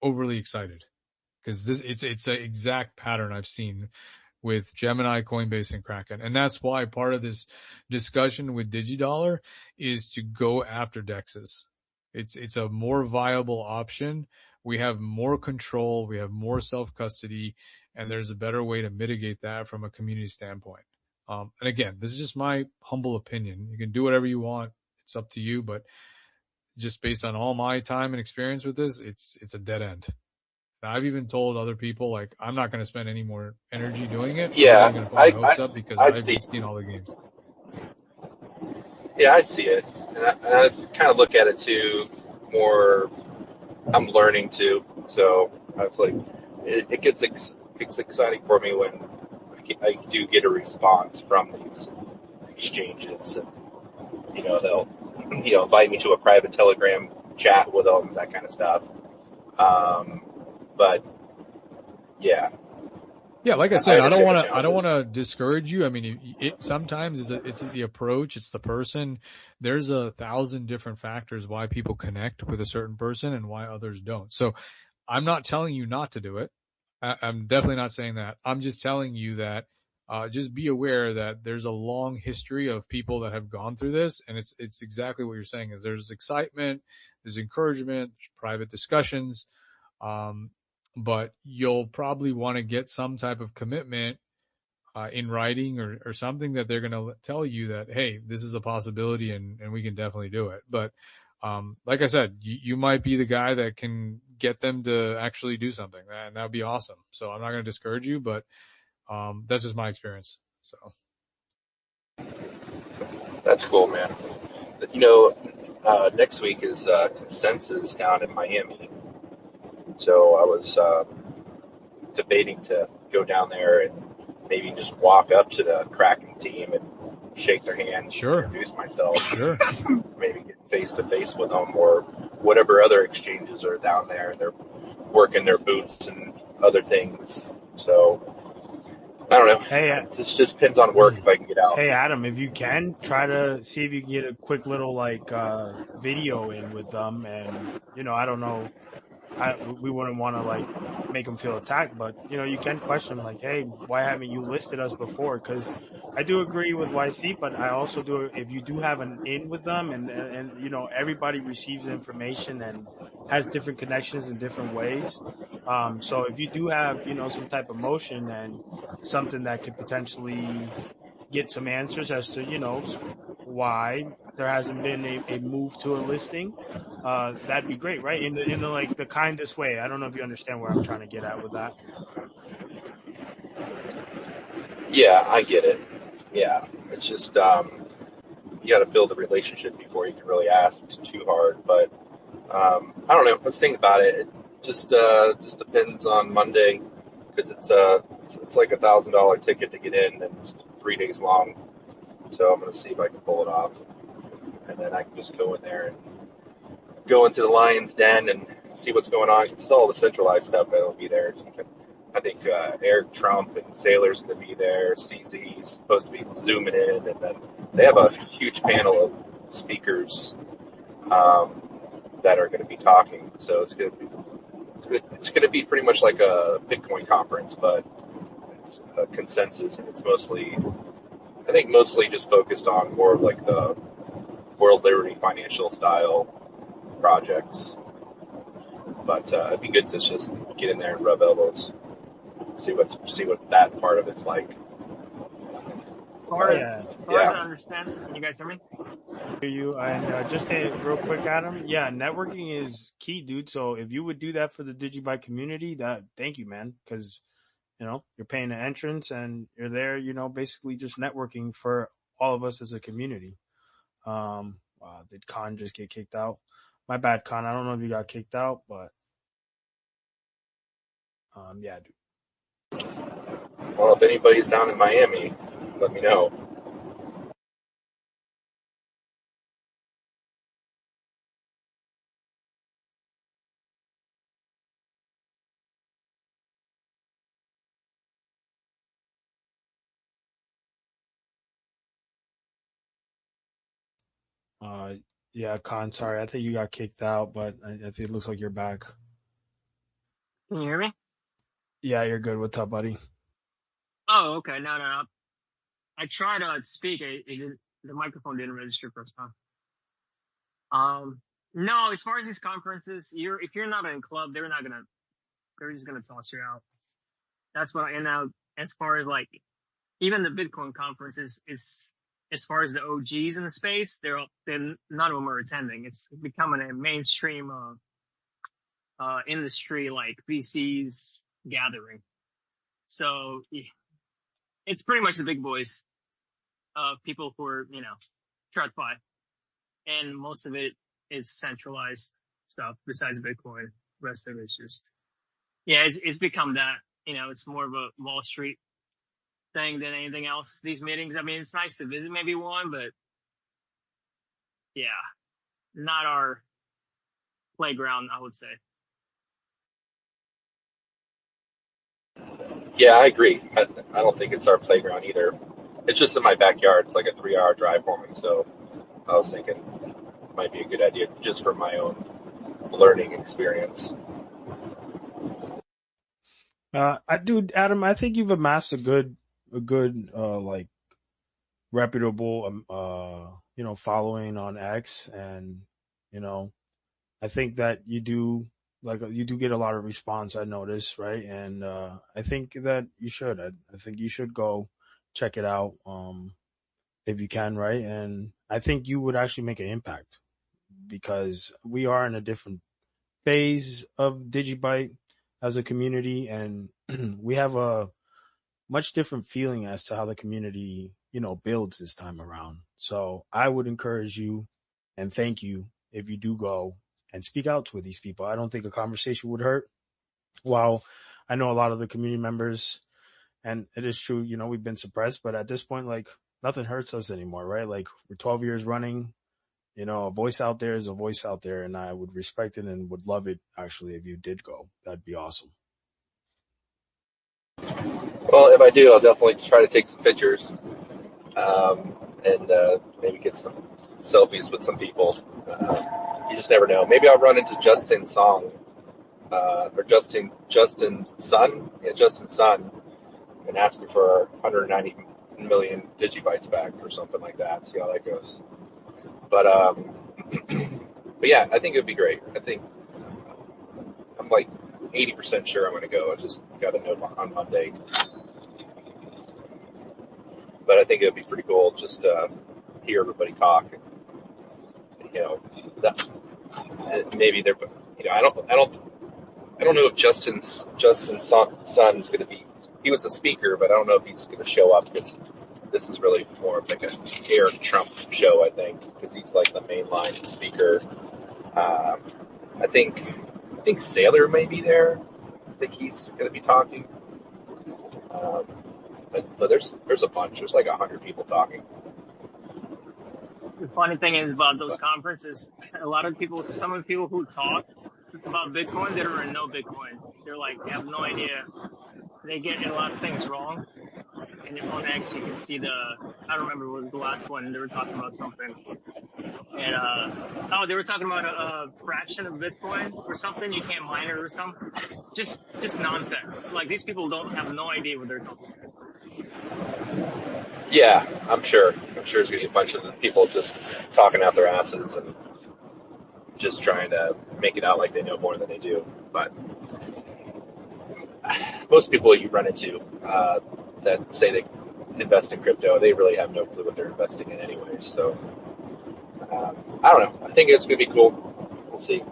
overly excited because it's an exact pattern I've seen with Gemini, Coinbase, and Kraken, and that's why part of this discussion with Digidollar is to go after DEXs. It's a more viable option. We have more control, we have more self-custody, and there's a better way to mitigate that from a community standpoint. And again, this is just my humble opinion. You can do whatever you want. It's up to you, but just based on all my time and experience with this, it's a dead end. And I've even told other people, like, I'm not going to spend any more energy doing it. Yeah, I'm going to put my hopes up because I've just seen all the games. Yeah, I see it. And I kind of look at it too more, I'm learning too. So it's like, it gets exciting for me when I do get a response from these exchanges, and they'll invite me to a private Telegram chat with them, that kind of stuff. But yeah. Yeah, like I said, I don't want challenges. to discourage you. I mean, sometimes it's the approach, it's the person. There's 1,000 different factors why people connect with a certain person and why others don't. So I'm not telling you not to do it. I'm definitely not saying that. I'm just telling you that just be aware that there's a long history of people that have gone through this, and it's exactly what you're saying. Is there's excitement, there's encouragement, there's private discussions, um, but you'll probably want to get some type of commitment in writing or something that they're going to tell you that, hey, this is a possibility and we can definitely do it. But like I said, you might be the guy that can get them to actually do something, and that would be awesome. So I'm not going to discourage you, but that's just my experience. So That's cool, man. Next week is consensus down in Miami. So I was debating to go down there and maybe just walk up to the Kraken team and shake their hands, sure, introduce myself, sure. maybe get face to face with them, or whatever other exchanges are down there. They're working their booths and other things. So I don't know. Hey, It just depends on work if I can get out. hey, Adam, if you can, try to see if you can get a quick little video in with them. And I don't know, we wouldn't want to make them feel attacked, but you can question them like, hey, why haven't you listed us before? Because I do agree with YC, but I also do, if you do have an in with them, and everybody receives information and has different connections in different ways. So if you do have some type of motion and something that could potentially get some answers as to why there hasn't been a move to a listing, that'd be great, right? In the the kindest way. I don't know if you understand where I'm trying to get at with that. Yeah, I get it. Yeah, it's just you got to build a relationship before you can really ask too hard. But I don't know. Let's think about it. It just depends on Monday because it's like $1,000 ticket to get in, and it's 3 days long. So I'm gonna see if I can pull it off, and then I can just go in there and go into the lion's den and see what's going on. It's all the centralized stuff that'll be there. I think Eric Trump and Sailor's going to be there. CZ's supposed to be zooming in, and then they have a huge panel of speakers that are going to be talking. So it's going to be it's going to be pretty much like a Bitcoin conference, but it's a consensus, and it's mostly just focused on more of like the World Liberty financial style projects. But it'd be good to just get in there and rub elbows, see what that part of it's like. As far as I understand, can you guys hear me? Hear you. And just real quick, Adam. Yeah, networking is key, dude. So if you would do that for the Digibyte community, thank you, man, because you're paying an entrance and you're there. Basically just networking for all of us as a community. Did Khan just get kicked out? My bad, Khan. I don't know if you got kicked out, but yeah, dude. Well, if anybody's down in Miami, let me know. Yeah, Khan. Sorry, I think you got kicked out, but I think it looks like you're back. Can you hear me? Yeah, you're good. What's up, buddy? Oh, okay. No. I tried to speak. The microphone didn't register first time. No, as far as these conferences, if you're not in club, they're just gonna toss you out. That's what. And now, as far as even the Bitcoin conferences, is as far as the OGs in the space, none of them are attending. It's becoming a mainstream industry like VCs gathering. So it's pretty much the big boys, people who are TradFi, and most of it is centralized stuff. Besides Bitcoin, the rest of it's just it's become that. It's more of a Wall Street thing than anything else. These meetings, I mean, it's nice to visit maybe one, but yeah, not our playground, I would say. Yeah, I agree. I don't think it's our playground either. It's just in my backyard. It's like a 3-hour drive for me. So I was thinking it might be a good idea just for my own learning experience. Adam, I think you've amassed a good, like reputable, following on X, and you know, I think that you do get a lot of response. I notice, right? And I think that you should. I think you should go check it out, if you can, right? And I think you would actually make an impact because we are in a different phase of Digibyte as a community, and we have a much different feeling as to how the community, builds this time around. So I would encourage you and thank you if you do go and speak out to these people. I don't think a conversation would hurt. While I know a lot of the community members, and it is true, we've been suppressed, but at this point, like, nothing hurts us anymore, right? Like, we're 12 years running. A voice out there is a voice out there, and I would respect it and would love it actually if you did go. That'd be awesome. Well, if I do, I'll definitely try to take some pictures, and maybe get some selfies with some people. You just never know. Maybe I'll run into Justin's song, or Justin's son, and ask him for 190 million digibytes back or something like that. See how that goes. But but yeah, I think it would be great. I think I'm like 80% sure I'm going to go. I just got a note on Monday. But I think it would be pretty cool just to hear everybody talk. That maybe they're, I don't know if Justin's son's going to be. He was a speaker, but I don't know if he's going to show up because this is really more of like a Eric Trump show, I think, because he's like the mainline speaker. I think Sailor may be there. I think he's going to be talking. But there's a bunch. There's like 100 people talking. The funny thing is about those conferences, some of the people who talk about Bitcoin, they don't even know Bitcoin. They're like, they have no idea. They get a lot of things wrong. And on X, you can see I don't remember what was the last one. They were talking about something. And, they were talking about a fraction of Bitcoin or something. You can't mine it or something. Just nonsense. Like, these people have no idea what they're talking about. Yeah, I'm sure there's going to be a bunch of people just talking out their asses and just trying to make it out like they know more than they do. But most people you run into that say they invest in crypto, they really have no clue what they're investing in anyways. So I don't know. I think it's going to be cool. We'll see.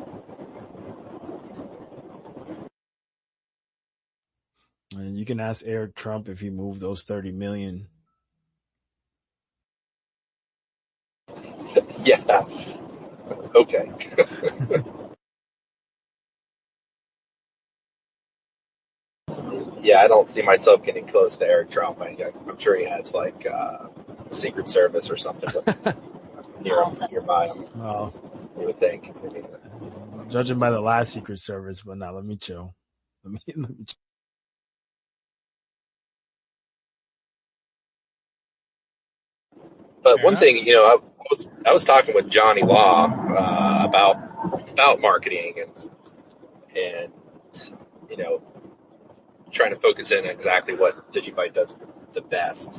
And you can ask Eric Trump if he moved those 30 million. Yeah. Okay. Yeah, I don't see myself getting close to Eric Trump. I'm sure he has like Secret Service or something nearby him. Well, you would think. Judging by the last Secret Service, but now let me chill. Let me chill. But one thing, I was talking with Johnny Law about marketing and trying to focus in exactly what Digibyte does the best,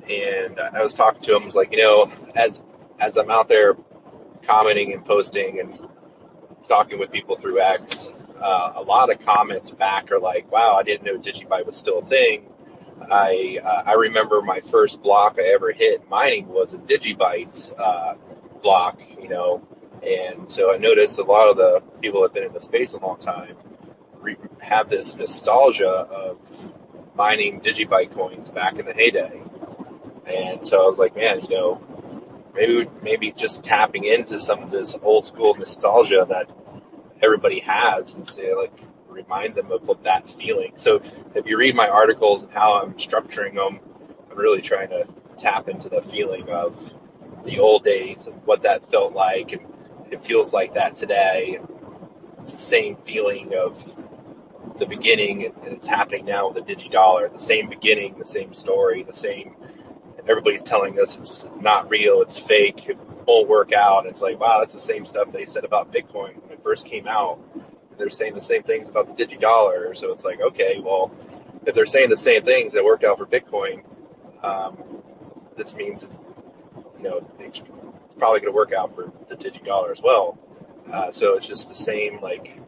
And I was talking to him, I was like, as I'm out there commenting and posting and talking with people through X, a lot of comments back are like, "Wow, I didn't know Digibyte was still a thing." I remember my first block I ever hit mining was a Digibyte block, and so I noticed a lot of the people that have been in the space a long time have this nostalgia of mining Digibyte coins back in the heyday. And so I was like, man, maybe just tapping into some of this old school nostalgia that everybody has and say, like, remind them of what that feeling. So if you read my articles and how I'm structuring them, I'm really trying to tap into the feeling of the old days and what that felt like it feels like that today. It's the same feeling of the beginning, and it's happening now with the Digidollar. The same beginning, the same story, the same. Everybody's telling us it's not real, it's fake, it won't work out. It's like, wow, that's the same stuff they said about Bitcoin when it first came out. They're saying the same things about the Digidollar. So it's like, okay, well, if they're saying the same things that worked out for Bitcoin, this means, it's probably going to work out for the Digidollar as well. So it's just the same, like,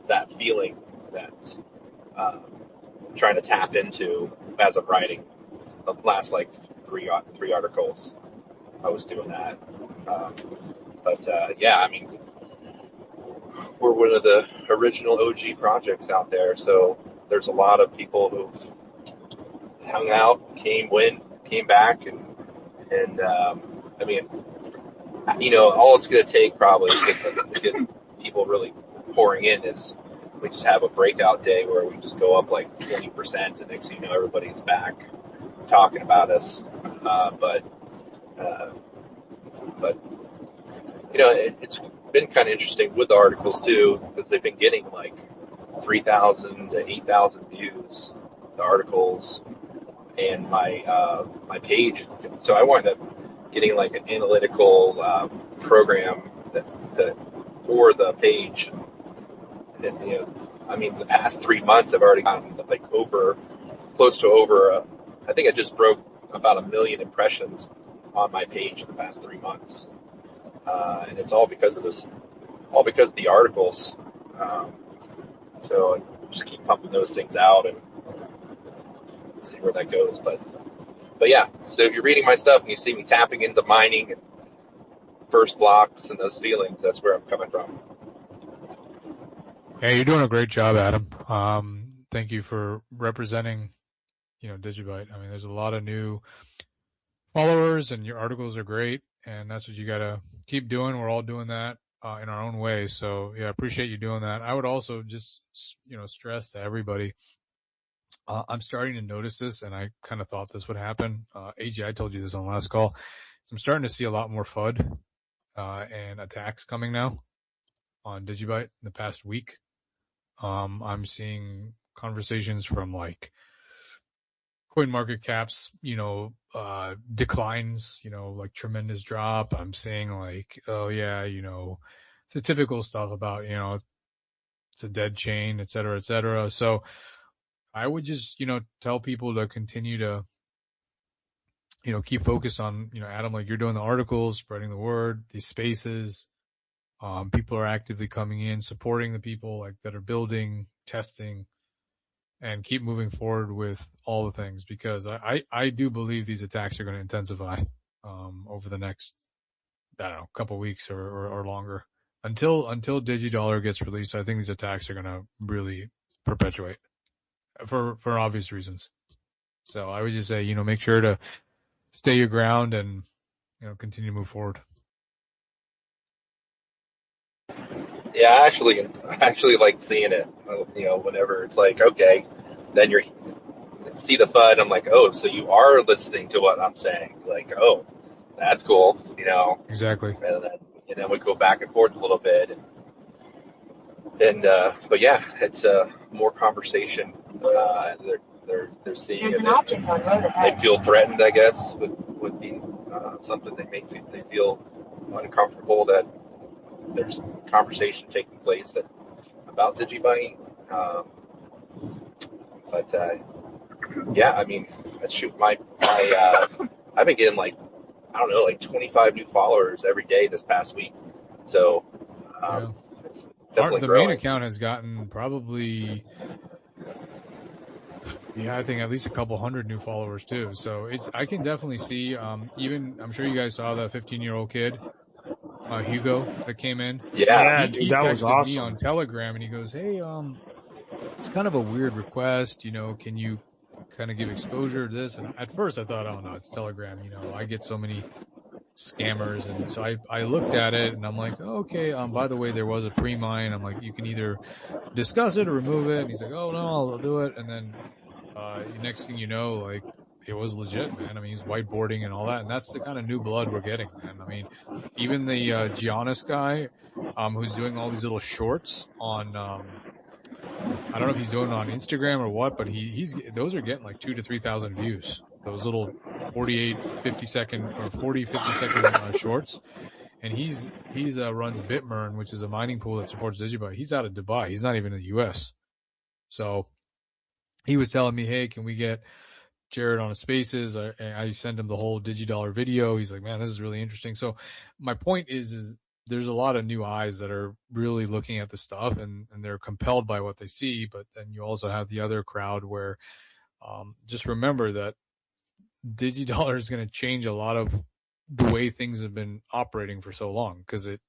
that feeling that trying to tap into as I'm writing the last like three articles. I was doing that. Yeah, I mean, we're one of the original OG projects out there, so there's a lot of people who've hung out, came back, and I mean, all it's going to take probably to get people really pouring in is we just have a breakout day where we just go up like 20%, and next thing you know, everybody's back talking about us. But it's been kind of interesting with the articles too, because they've been getting like 3,000 to 8,000 views, the articles, and my page. So I wound up getting like an analytical program that for the page. And, I mean, the past 3 months I've already gotten like close to over. I think I just broke about 1 million impressions on my page in the past 3 months, and it's all because of the articles. So I just keep pumping those things out and see where that goes. But yeah, so if you're reading my stuff and you see me tapping into mining and first blocks and those feelings, that's where I'm coming from. Yeah, you're doing a great job, Adam. Thank you for representing, Digibyte. I mean, there's a lot of new followers, and your articles are great, and that's what you got to keep doing. We're all doing that in our own way. So, yeah, I appreciate you doing that. I would also just, stress to everybody, I'm starting to notice this, and I kind of thought this would happen. AJ, I told you this on the last call. So I'm starting to see a lot more FUD and attacks coming now on Digibyte in the past week. I'm seeing conversations from like CoinMarketCap's, declines, like tremendous drop. I'm seeing like, oh yeah, it's the typical stuff about, it's a dead chain, et cetera, et cetera. So I would just, tell people to continue to, keep focused on, Adam, like you're doing the articles, spreading the word, these spaces. People are actively coming in, supporting the people like that are building, testing, and keep moving forward with all the things, because I do believe these attacks are going to intensify over the next, couple weeks or longer. Until Digidollar gets released, I think these attacks are going to really perpetuate for obvious reasons. So I would just say, make sure to stay your ground and, continue to move forward. Yeah, I actually like seeing it. Whenever it's like, okay, then you see the FUD. I'm like, oh, so you are listening to what I'm saying. Like, oh, that's cool. Exactly. And then we go back and forth a little bit. But yeah, it's more conversation. They're seeing There's it. an object on road ahead. They feel threatened, I guess, would be something they feel uncomfortable that there's conversation taking place about Digibyte. Yeah, I mean, I've been getting like 25 new followers every day this past week. So it's definitely the growing. main account has gotten probably, I think at least a couple hundred new followers too. So I can definitely see, even, I'm sure you guys saw the 15-year-old kid, Hugo, that came in. Yeah. Dude, he that texted was awesome. me on Telegram, and he goes, hey, it's kind of a weird request, can you kind of give exposure to this? And at first I thought, oh no, it's Telegram, I get so many scammers. And so I looked at it, and I'm like, oh, okay, by the way, there was a pre-mine. I'm like, you can either discuss it or remove it. And he's like, oh no, I'll do it. And then next thing you know, like, it was legit, man. I mean, he's whiteboarding and all that, and that's the kind of new blood we're getting, man. I mean, even the Giannis guy, who's doing all these little shorts on, I don't know if he's doing it on Instagram or what, but those are getting like 2,000 to 3,000 views. Those little 48, 50 second or 40, 50 second shorts. And he's runs Bitmern, which is a mining pool that supports Digibyte. He's out of Dubai. He's not even in the US. So he was telling me, hey, can we get Jared on a Spaces? I sent him the whole Digidollar video. He's like, man, this is really interesting. So my point is there's a lot of new eyes that are really looking at the stuff and they're compelled by what they see. But then you also have the other crowd where, just remember that Digidollar is going to change a lot of the way things have been operating for so long, because it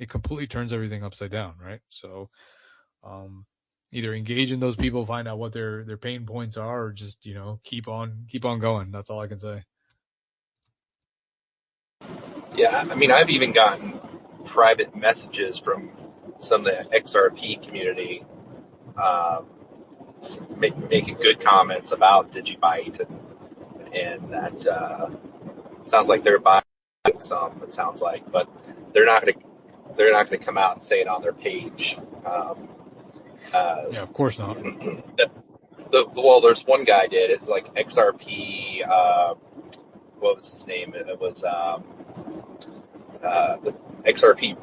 completely turns everything upside down, right? So, either engage in those people, find out what their pain points are, or just, keep on going. That's all I can say. Yeah, I mean, I've even gotten private messages from some of the XRP community, making good comments about Digibyte, and that sounds like they're buying some. It sounds like, but they're not going to come out and say it on their page. Yeah, of course not. Well, there's one guy did it, like XRP. What was his name? It was the XRP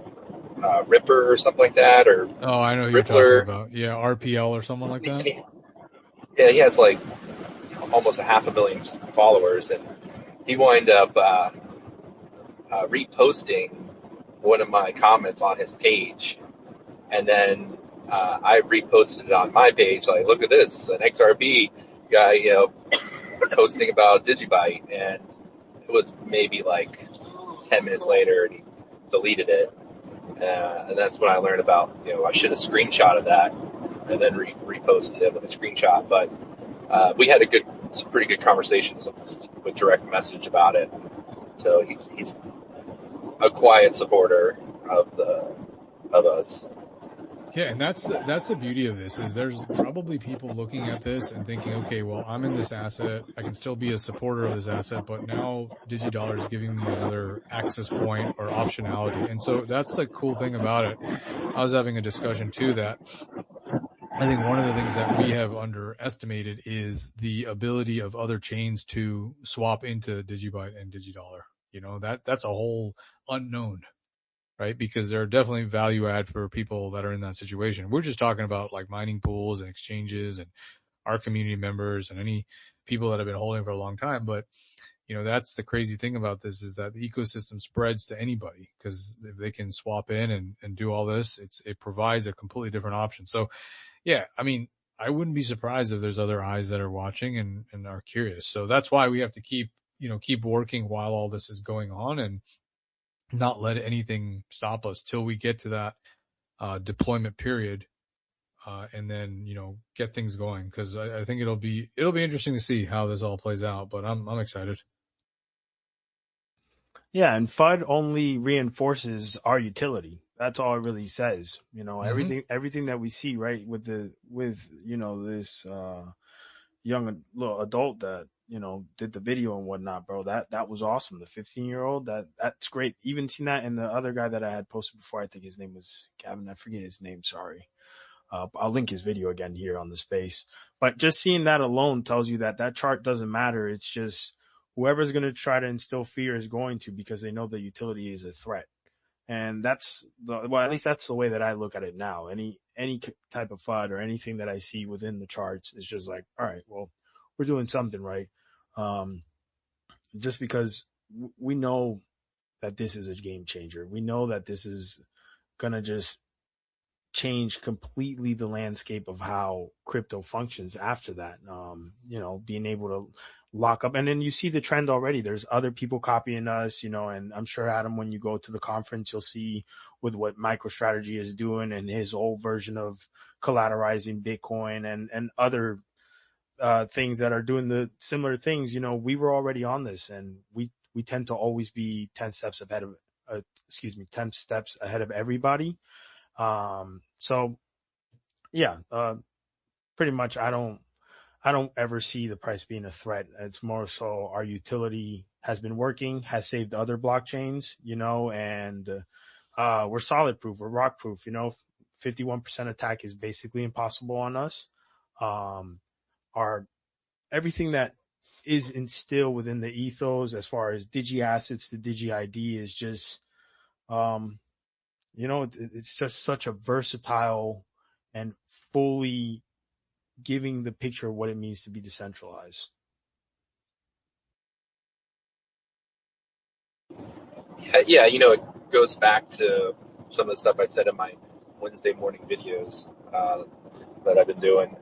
Ripper or something like that, or I know who Rippler. You're talking about. Yeah, RPL or someone like that. Yeah, he has like almost 500,000 followers, and he wound up reposting one of my comments on his page, and then I reposted it on my page. Like, look at this, an XRP guy, posting about Digibyte, and it was maybe like 10 minutes later, and he deleted it. And that's when I learned about, I should have screenshotted that and then reposted it with a screenshot. But we had some pretty good conversations with direct message about it. So he's a quiet supporter of us. Yeah, and that's the beauty of this, is there's probably people looking at this and thinking, okay, well, I'm in this asset. I can still be a supporter of this asset, but now Digidollar is giving me another access point or optionality. And so that's the cool thing about it. I was having a discussion too that I think one of the things that we have underestimated is the ability of other chains to swap into Digibyte and Digidollar. That's a whole unknown, right? Because there are definitely value add for people that are in that situation. We're just talking about like mining pools and exchanges and our community members and any people that have been holding for a long time. But, that's the crazy thing about this, is that the ecosystem spreads to anybody, because if they can swap in and do all this, it provides a completely different option. So yeah, I mean, I wouldn't be surprised if there's other eyes that are watching and are curious. So that's why we have to keep working while all this is going on, and not let anything stop us till we get to that deployment period, and then get things going. Because I think it'll be interesting to see how this all plays out. But I'm excited. Yeah, and FUD only reinforces our utility. That's all it really says. Everything that we see, right, with this young little adult that did the video and whatnot, bro. That was awesome. The 15-year-old, that's great. Even seen that in the other guy that I had posted before. I think his name was Gavin. I forget his name. Sorry. I'll link his video again here on the space. But just seeing that alone tells you that chart doesn't matter. It's just whoever's going to try to instill fear is going to, because they know the utility is a threat. And at least that's the way that I look at it now. Any type of FUD or anything that I see within the charts is just like, all right, well, we're doing something right. Just because we know that this is a game changer. We know that this is going to just change completely the landscape of how crypto functions after that. Being able to lock up, and then you see the trend already. There's other people copying us, and I'm sure, Adam, when you go to the conference, you'll see with what MicroStrategy is doing and his whole version of collateralizing Bitcoin and other things that are doing the similar things. We were already on this, and we tend to always be 10 steps ahead of everybody. So yeah, pretty much I don't ever see the price being a threat. It's more so our utility has been working, has saved other blockchains, and we're solid proof, we're rock proof, 51% attack is basically impossible on us. Our everything that is instilled within the ethos as far as digi assets to digi ID is just, um, it's just such a versatile and fully giving the picture of what it means to be decentralized. Yeah, it goes back to some of the stuff I said in my Wednesday morning videos that I've been doing,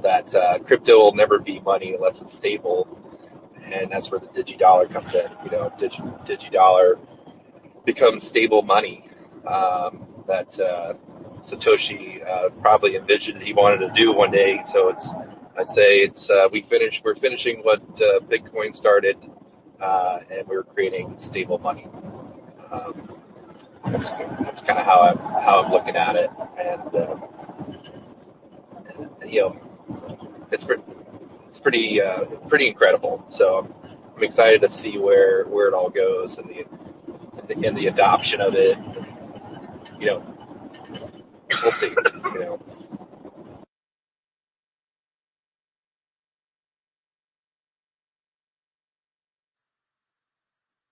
that crypto will never be money unless it's stable, and that's where the Digidollar comes in. Digidollar becomes stable money, that Satoshi probably envisioned he wanted to do one day. So I'd say we're finishing what Bitcoin started, and we're creating stable money. That's kind of how I'm looking at it, and it's pretty incredible. So I'm excited to see where it all goes, and the adoption of it. We'll see.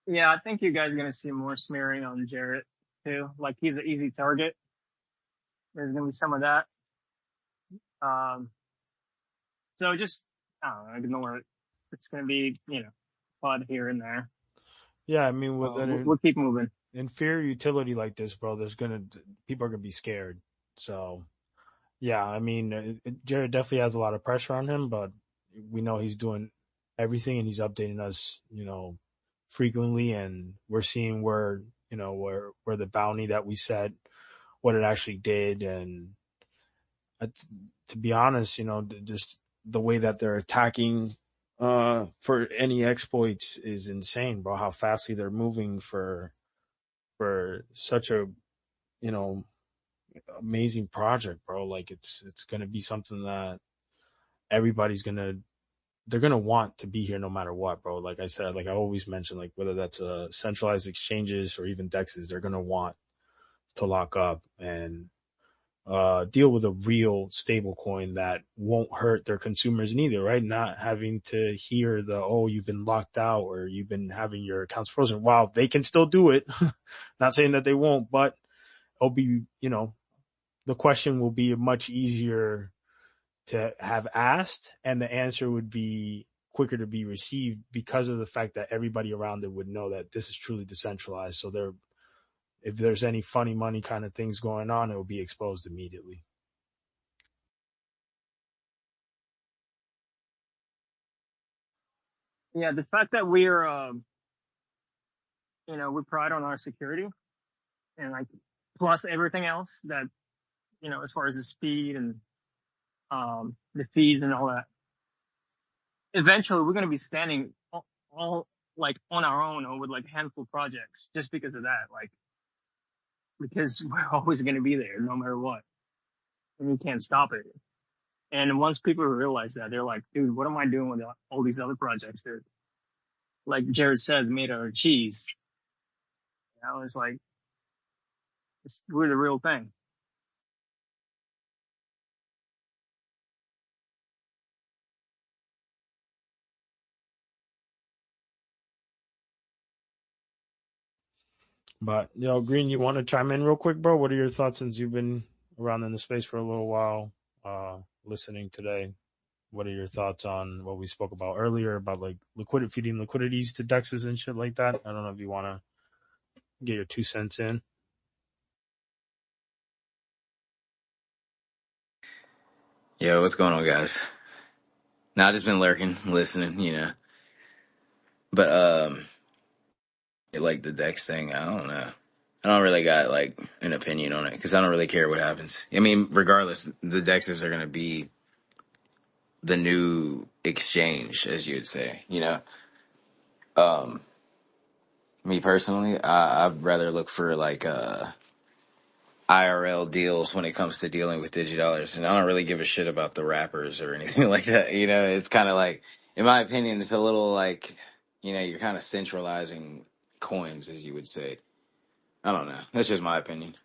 Yeah, I think you guys are going to see more smearing on Jarrett too. Like, he's an easy target. There's going to be some of that. So just, I don't know, ignore it. It's going to be, fun here and there. Yeah, I mean, we'll keep moving. Inferior utility like this, bro, people are gonna be scared. So, yeah, I mean, Jared definitely has a lot of pressure on him, but we know he's doing everything and he's updating us, frequently, and we're seeing where the bounty that we set, what it actually did, and to be honest, just the way that they're attacking for any exploits is insane, bro. How fastly they're moving for such a amazing project, bro. Like, it's gonna be something that everybody's they're gonna want to be here no matter what, bro. Like I said, like I always mention, like whether that's centralized exchanges or even dexes, they're gonna want to lock up and deal with a real stable coin that won't hurt their consumers neither, right? Not having to hear you've been locked out or you've been having your accounts frozen. While they can still do it, not saying that they won't, but it'll be, the question will be much easier to have asked, and the answer would be quicker to be received because of the fact that everybody around it would know that this is truly decentralized. So if there's any funny money kind of things going on, it will be exposed immediately. Yeah, the fact that we're, we pride on our security and like plus everything else that, as far as the speed and the fees and all that. Eventually, we're going to be standing all like on our own or with like a handful of projects just because of that. Like, because we're always going to be there no matter what. And you can't stop it. And once people realize that, they're like, dude, what am I doing with all these other projects that, like Jared said, made out of cheese? It's like, we're the real thing. But, Green, you want to chime in real quick, bro? What are your thoughts since you've been around in the space for a little while, listening today? What are your thoughts on what we spoke about earlier about like feeding liquidities to dexes and shit like that? I don't know if you want to get your 2 cents in. Yo, what's going on, guys? Nah, I just been lurking, listening, But like the Dex thing, I don't know. I don't really got like an opinion on it because I don't really care what happens. I mean, regardless, the Dexes are gonna be the new exchange, as you'd say. Me personally, I'd rather look for like IRL deals when it comes to dealing with Digidollars, and I don't really give a shit about the wrappers or anything like that. It's kind of like, in my opinion, it's a little like, you're kind of centralizing coins, as you would say. I don't know. That's just my opinion.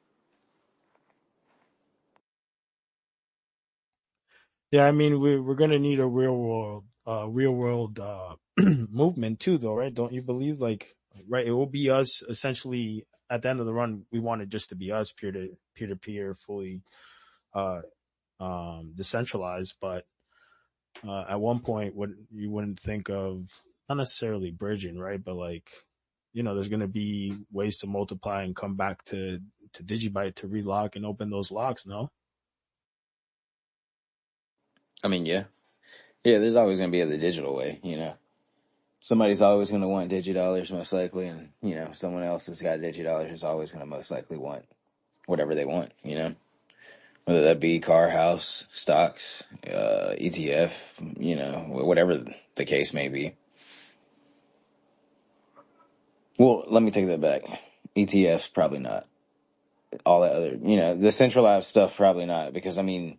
Yeah, I mean we're gonna need a real world movement too, though, right? Don't you believe? Like, right, it will be us essentially at the end of the run. We want it just to be us, peer to peer, fully uh, decentralized. But at one point, what you wouldn't think of, not necessarily bridging, right? But like, there's gonna be ways to multiply and come back to Digibyte to relock and open those locks. No. I mean, yeah. Yeah, there's always going to be the digital way. Somebody's always going to want digidollars most likely, and, someone else that's got digidollars is always going to most likely want whatever they want. Whether that be car, house, stocks, ETF, whatever the case may be. Well, let me take that back. ETFs, probably not. All that other, the centralized stuff, probably not. Because, I mean,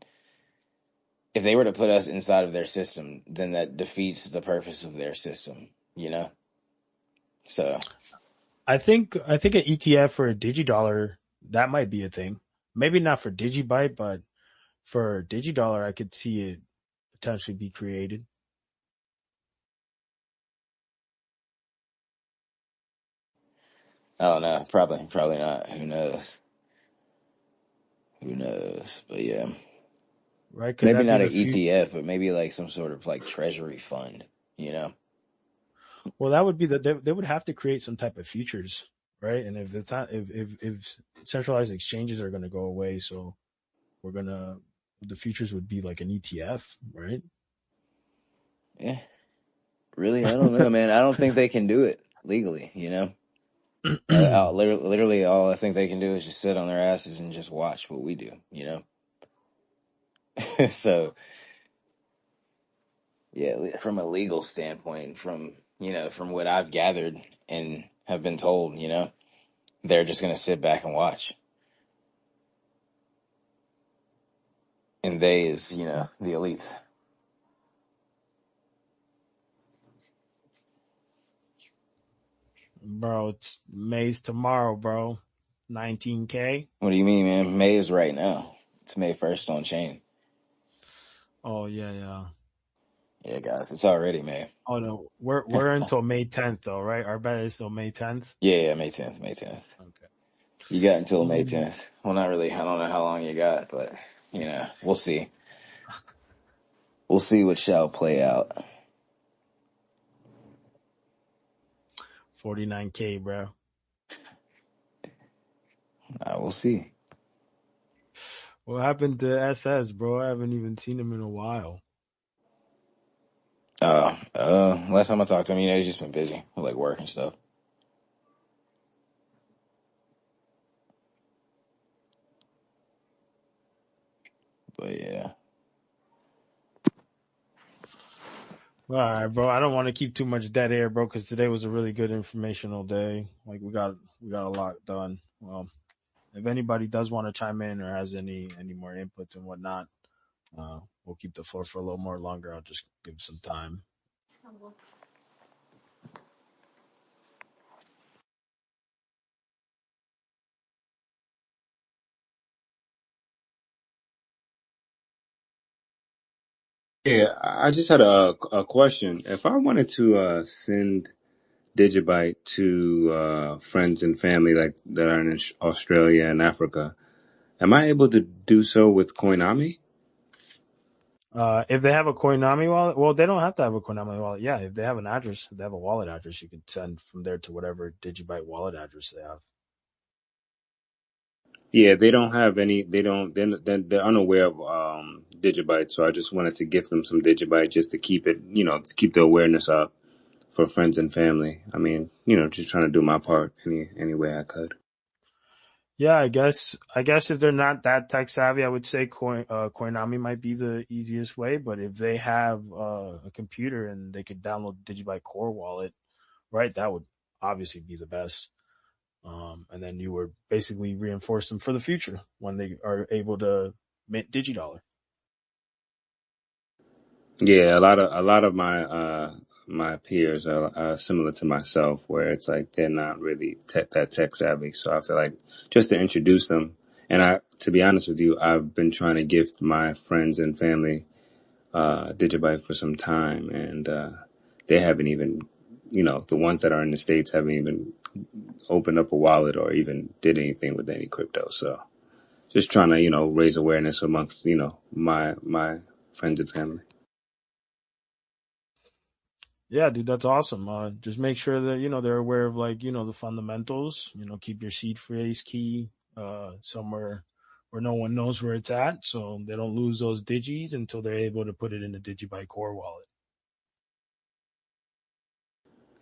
if they were to put us inside of their system, then that defeats the purpose of their system. So, I think an ETF for a Digidollar, that might be a thing. Maybe not for Digibyte, but for Digidollar, I could see it potentially be created. I don't know. Probably not. Who knows? Who knows? But yeah. Right? Could Maybe that be not the an future? ETF, but maybe like some sort of like treasury fund. Well, that would be they would have to create some type of futures, right? And if it's not, if centralized exchanges are going to go away, so we're gonna the futures would be like an ETF, right? Yeah. Really, I don't know, man. I don't think they can do it legally. Literally, all I think they can do is just sit on their asses and just watch what we do. So, yeah, from a legal standpoint, from what I've gathered and have been told, they're just going to sit back and watch. And they is, the elites. Bro, it's May's tomorrow, bro. 19K. What do you mean, man? May is right now. It's May 1st on chain. Oh yeah, yeah. Yeah, guys, it's already May. Oh no, we're until May 10th though, right? Our bet is till May 10th. Yeah, May 10th, May 10th. Okay. You got until May Mm, 10th. Well, not really. I don't know how long you got, but, we'll see. We'll see what shall play out. 49K, bro. We'll see. What happened to SS, bro? I haven't even seen him in a while. Last time I talked to him, he's just been busy with like work and stuff. But yeah. All right, bro. I don't want to keep too much dead air, bro, because today was a really good informational day. Like we got a lot done. Well, if anybody does want to chime in or has any more inputs and whatnot, we'll keep the floor for a little more longer. I'll just give some time. Yeah, I just had a question. If I wanted to send Digibyte to friends and family like that are in Australia and Africa, am I able to do so with Coinami? If they have a Coinami wallet, well, they don't have to have a Coinami wallet. Yeah, if they have an address, if they have a wallet address, you can send from there to whatever Digibyte wallet address they have. Yeah, they don't have any. They don't. They're unaware of Digibyte, so I just wanted to gift them some Digibyte just to keep it, to keep the awareness up for friends and family. I mean, just trying to do my part any way I could. Yeah, I guess if they're not that tech savvy, I would say Coinami might be the easiest way. But if they have a computer and they could download Digibyte Core Wallet, right, that would obviously be the best. And then you would basically reinforce them for the future when they are able to mint Digidollar. Yeah, a lot of my my peers are similar to myself, where it's like they're not really that tech savvy. So I feel like just to introduce them, and to be honest with you, I've been trying to gift my friends and family Digibyte for some time, and they haven't even, the ones that are in the States haven't even opened up a wallet or even did anything with any crypto. So just trying to, raise awareness amongst, my friends and family. Yeah, dude, that's awesome. Just make sure that, they're aware of the fundamentals, keep your seed phrase key, somewhere where no one knows where it's at. So they don't lose those digis until they're able to put it in the Digibyte core wallet.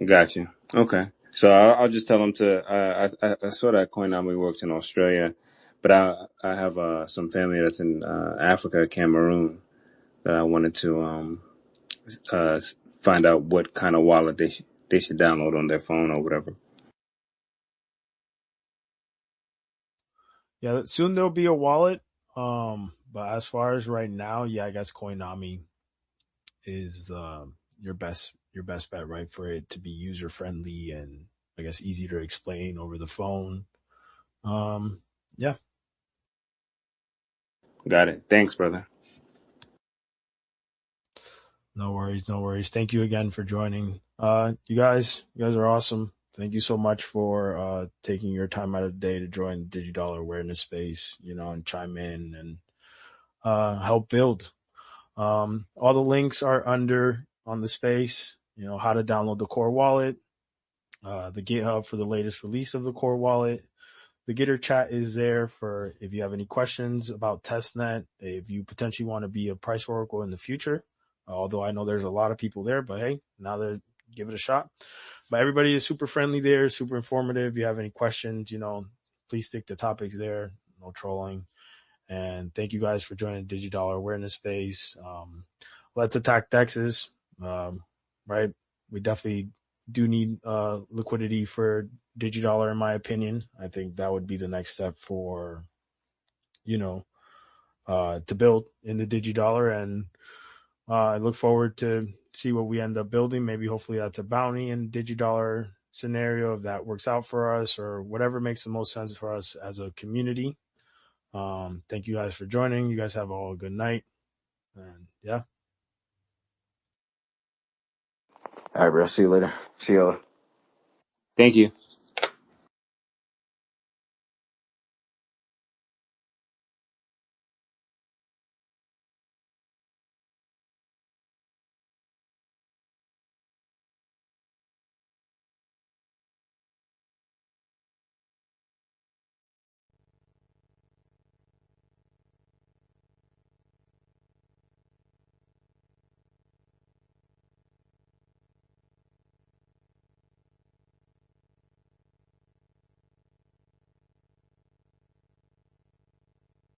Gotcha. Okay. So I'll just tell them to, I saw that Coinami works in Australia, but I have some family that's in Africa, Cameroon, that I wanted to uh, find out what kind of wallet they should download on their phone or whatever. Yeah, soon there'll be a wallet. But as far as right now, yeah, I guess Coinami is your best bet, right? For it to be user friendly and I guess easy to explain over the phone. Yeah. Got it. Thanks, brother. No worries, no worries. Thank you again for joining. You guys are awesome. Thank you so much for taking your time out of the day to join the Digidollar awareness space, and chime in and help build. All the links are on the space, how to download the core wallet, the GitHub for the latest release of the core wallet. The Gitter chat is there for if you have any questions about testnet, if you potentially want to be a price oracle in the future. Although I know there's a lot of people there, but hey, now they're give it a shot. But everybody is super friendly there, super informative. If you have any questions, please stick to topics there. No trolling. And thank you guys for joining Digidollar awareness space. Let's attack Dexes. Right. We definitely do need liquidity for Digidollar, in my opinion. I think that would be the next step for, to build in the Digidollar. And I look forward to see what we end up building. Maybe hopefully that's a bounty in Digidollar scenario if that works out for us or whatever makes the most sense for us as a community. Thank you guys for joining. You guys have all a good night. And yeah. All right, bro. See you later. See y'all. Thank you.